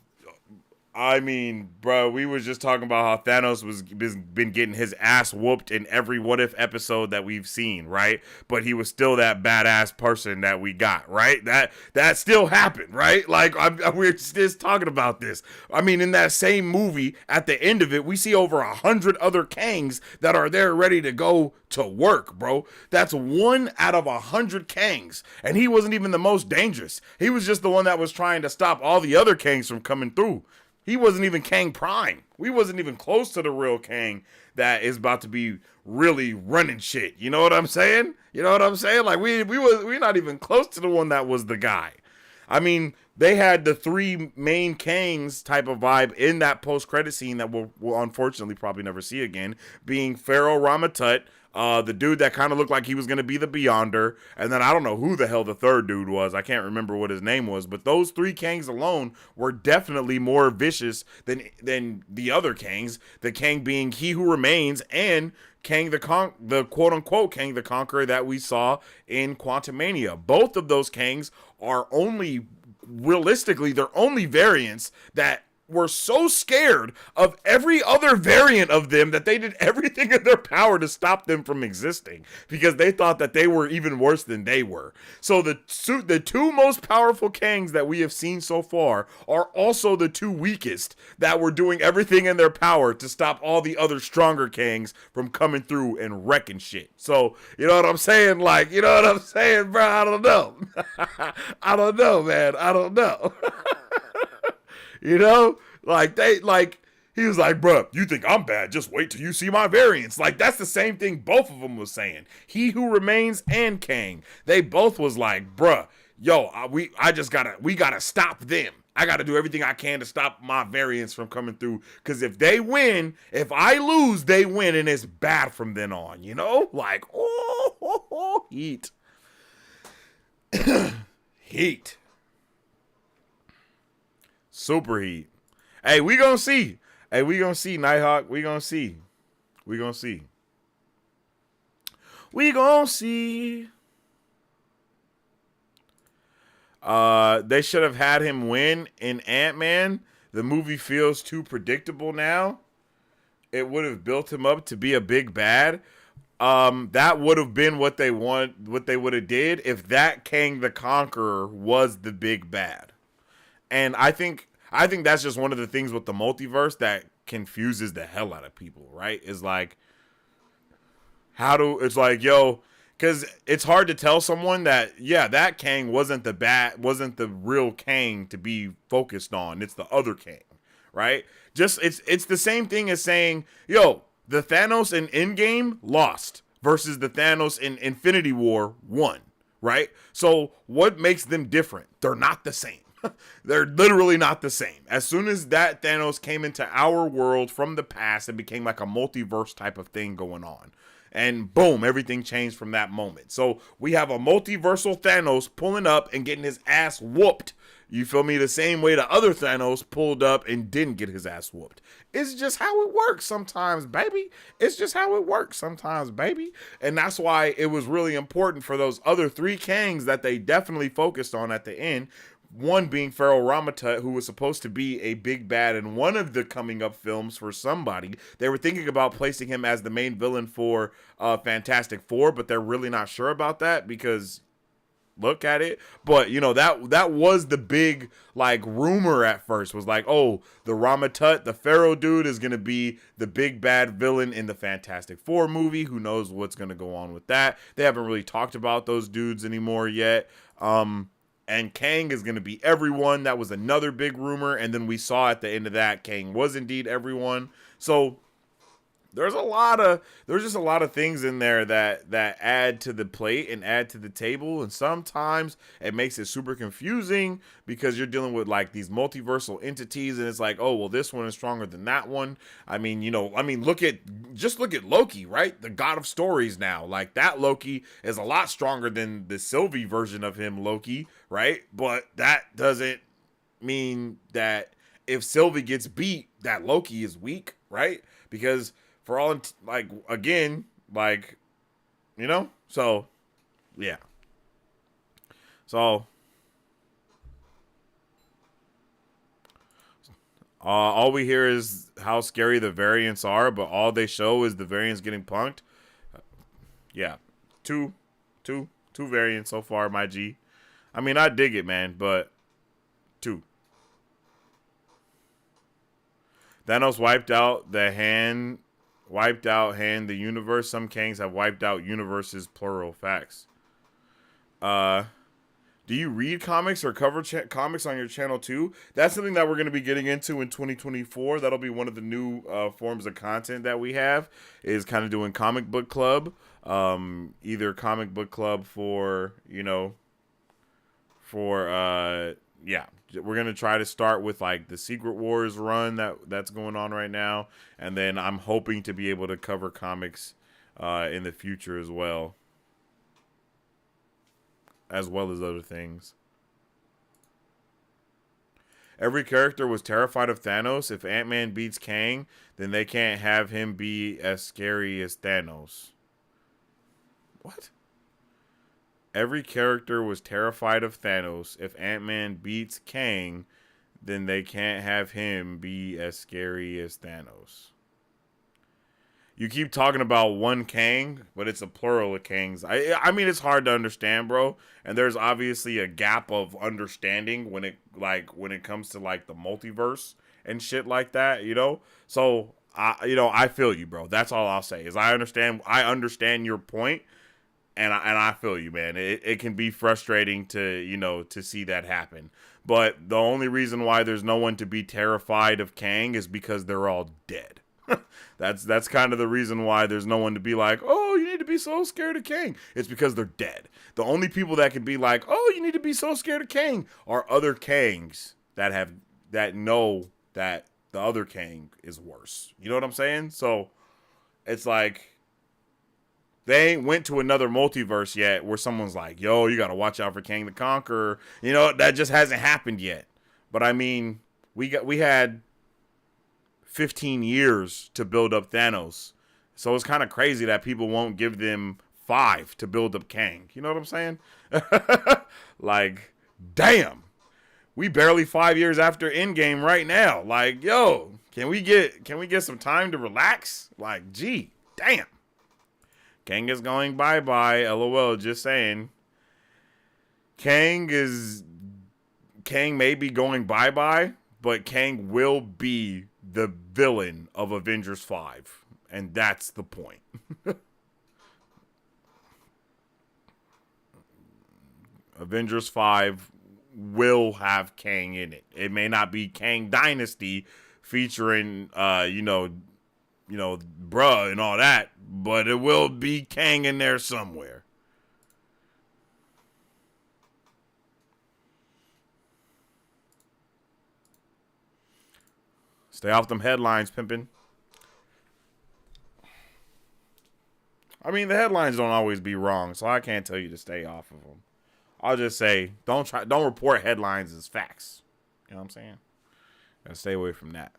I mean, bro, we was just talking about how Thanos been getting his ass whooped in every What If episode that we've seen, right? But he was still that badass person that we got, right? That still happened, right? Like, we're just talking about this. I mean, in that same movie, at the end of it, we see over 100 other Kangs that are there ready to go to work, bro. That's 1 out of 100 Kangs. And he wasn't even the most dangerous. He was just the one that was trying to stop all the other Kangs from coming through. He wasn't even Kang Prime. We wasn't even close to the real Kang that is about to be really running shit. You know what I'm saying? You know what I'm saying? Like, we're not even close to the one that was the guy. I mean, they had the 3 main Kangs type of vibe in that post-credit scene that we'll unfortunately probably never see again, being Pharaoh Ramatut, the dude that kind of looked like he was going to be the Beyonder, and then I don't know who the hell the third dude was. I can't remember what his name was, but those 3 Kangs alone were definitely more vicious than the other Kangs, the Kang being He Who Remains and Kang the quote-unquote Kang the Conqueror that we saw in Quantumania. Both of those Kangs are realistically, they're only variants that were so scared of every other variant of them that they did everything in their power to stop them from existing because they thought that they were even worse than they were. So the 2 most powerful Kangs that we have seen so far are also the 2 weakest that were doing everything in their power to stop all the other stronger Kangs from coming through and wrecking shit. So, you know what I'm saying? Like, you know what I'm saying, bro? I don't know. I don't know, man. I don't know. You know, he was like, bruh, you think I'm bad? Just wait till you see my variants. Like, that's the same thing both of them was saying. He Who Remains and Kang. They both was like, bruh, yo, we gotta stop them. I got to do everything I can to stop my variants from coming through. Because if they win, if I lose, they win. And it's bad from then on, you know? Like, heat. Heat. Super heat. Hey, we gonna see. Hey, we gonna see, Nighthawk. We gonna see. We gonna see. We gonna see. They should have had him win in Ant-Man. The movie feels too predictable now. It would have built him up to be a big bad. That would have been what they would have did if that Kang the Conqueror was the big bad. And I think that's just one of the things with the multiverse that confuses the hell out of people, right? Is like, it's like, yo, because it's hard to tell someone that, yeah, that Kang wasn't the real Kang to be focused on. It's the other Kang, right? Just it's the same thing as saying, yo, the Thanos in Endgame lost versus the Thanos in Infinity War won, right? So what makes them different? They're not the same. They're literally not the same. As soon as that Thanos came into our world from the past, it became like a multiverse type of thing going on. And boom, everything changed from that moment. So we have a multiversal Thanos pulling up and getting his ass whooped. You feel me? The same way the other Thanos pulled up and didn't get his ass whooped. It's just how it works sometimes, baby. It's just how it works sometimes, baby. And that's why it was really important for those other three Kangs that they definitely focused on at the end. One being Pharaoh Ramatut, who was supposed to be a big bad in one of the coming up films for somebody. They were thinking about placing him as the main villain for Fantastic Four, but they're really not sure about that because look at it. But, you know, that was the big, like, rumor at first was like, oh, the Ramatut, the Pharaoh dude is going to be the big bad villain in the Fantastic Four movie. Who knows what's going to go on with that. They haven't really talked about those dudes anymore yet. And Kang is going to be everyone. That was another big rumor. And then we saw at the end of that, Kang was indeed everyone. So there's just a lot of things in there that add to the plate and add to the table. And sometimes it makes it super confusing because you're dealing with like these multiversal entities. And it's like, oh, well, this one is stronger than that one. I mean, look at Loki, right? The god of stories now. Like that Loki is a lot stronger than the Sylvie version of him, Loki, right? But that doesn't mean that if Sylvie gets beat, that Loki is weak, right? Because for all, like, again, like, you know, so, yeah. So, all we hear is how scary the variants are, but all they show is the variants getting punked. Yeah, two variants so far, my G. I mean, I dig it, man, but two. Thanos wiped out the universe. Some Kangs have wiped out universes, plural. Facts. Do you read comics or cover comics on your channel too? That's something that we're going to be getting into in 2024. That'll be one of the new forms of content that we have, is kind of doing comic book club. Either comic book club for, yeah, we're going to try to start with like the Secret Wars run that's going on right now. And then I'm hoping to be able to cover comics in the future as well as other things. Every character was terrified of Thanos. If Ant-Man beats Kang, then they can't have him be as scary as Thanos. What? Every character was terrified of Thanos. If Ant-Man beats Kang, then they can't have him be as scary as Thanos. You keep talking about one Kang, but it's a plural of Kangs. I mean, it's hard to understand, bro. And there's obviously a gap of understanding when it comes to like the multiverse and shit like that, So I feel you, bro. That's all I'll say is I understand your point. And I feel you, man. It can be frustrating to see that happen. But the only reason why there's no one to be terrified of Kang is because they're all dead. That's kind of the reason why there's no one to be like, oh, you need to be so scared of Kang. It's because they're dead. The only people that can be like, oh, you need to be so scared of Kang are other Kangs that know that the other Kang is worse. You know what I'm saying? So it's like they ain't went to another multiverse yet where someone's like, yo, you got to watch out for Kang the Conqueror. You know, that just hasn't happened yet. But I mean, we had 15 years to build up Thanos. So it's kind of crazy that people won't give them 5 to build up Kang. You know what I'm saying? Like, damn. We barely 5 years after Endgame right now. Like, yo, can we get some time to relax? Like, gee, damn. Kang is going bye-bye. LOL, just saying. Kang may be going bye-bye, but Kang will be the villain of Avengers 5. And that's the point. Avengers 5 will have Kang in it. It may not be Kang Dynasty featuring, bruh and all that, but it will be Kang in there somewhere. Stay off them headlines, pimpin'. I mean, the headlines don't always be wrong, so I can't tell you to stay off of them. I'll just say, don't report headlines as facts. You know what I'm saying? Gotta stay away from that.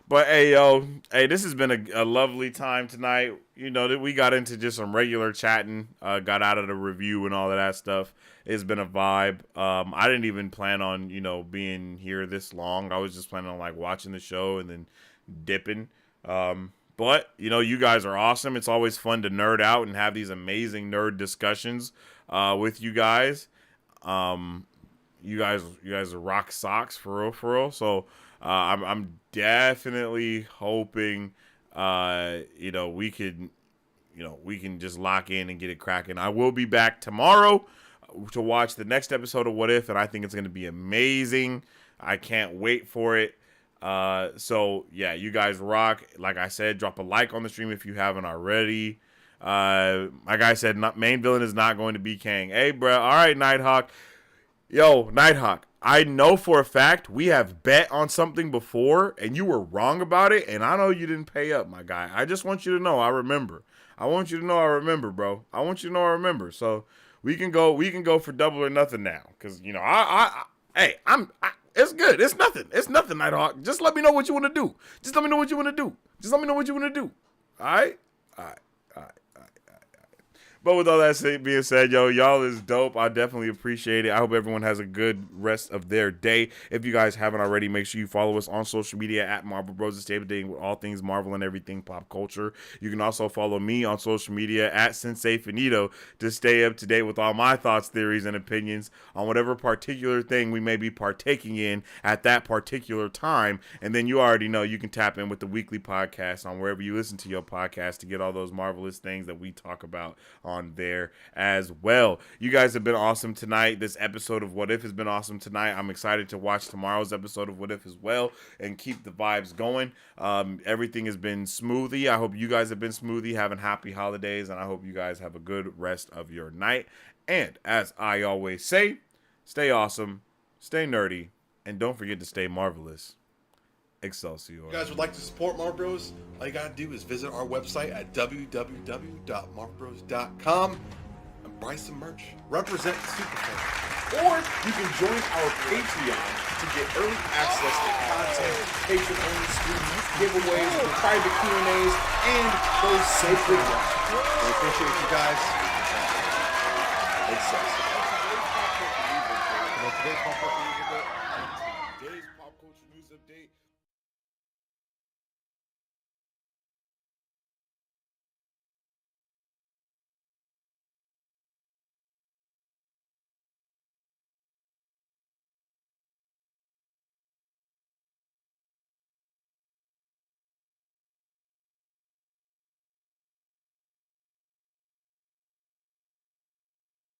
But hey, this has been a lovely time tonight. You know, that we got into just some regular chatting, got out of the review and all of that stuff. It's been a vibe. I didn't even plan on, being here this long. I was just planning on like watching the show and then dipping. But you guys are awesome. It's always fun to nerd out and have these amazing nerd discussions with you guys. You guys are rock socks for real. So I'm definitely hoping we can just lock in and get it cracking. I will be back tomorrow to watch the next episode of What If, and I think it's going to be amazing. I can't wait for it. So yeah, you guys rock. Like I said, drop a like on the stream if you haven't already. Like I said, main villain is not going to be Kang. Hey, bro. All right, Nighthawk. Yo, Nighthawk. I know for a fact we have bet on something before, and you were wrong about it, and I know you didn't pay up, my guy. I just want you to know I remember. I want you to know I remember, bro. I want you to know I remember. So we can go for double or nothing now, because it's good. It's nothing. It's nothing, Nighthawk. Just let me know what you want to do. All right. But with all that being said, y'all is dope. I definitely appreciate it. I hope everyone has a good rest of their day. If you guys haven't already, make sure you follow us on social media at Marvel Bros to stay updated with all things Marvel and everything pop culture. You can also follow me on social media at Sensei Finito to stay up to date with all my thoughts, theories, and opinions on whatever particular thing we may be partaking in at that particular time. And then you already know you can tap in with the weekly podcast on wherever you listen to your podcast to get all those marvelous things that we talk about on there as well. You guys have been awesome tonight. This episode of What If has been awesome tonight. I'm excited to watch tomorrow's episode of What If as well and keep the vibes going. Everything has been smoothie. I hope you guys have been smoothie, having happy holidays, and I hope you guys have a good rest of your night. And as I always say, stay awesome, stay nerdy, and don't forget to stay marvelous. Excelsior. If you guys would like to support Marvel Bros, all you gotta do is visit our website at www.marvelbros.com and buy some merch. Represent the Superfan. Or you can join our Patreon to get early access to content, patron-only streams, giveaways, private Q&As, and those sacred ones. We appreciate you guys. Excelsior. Today's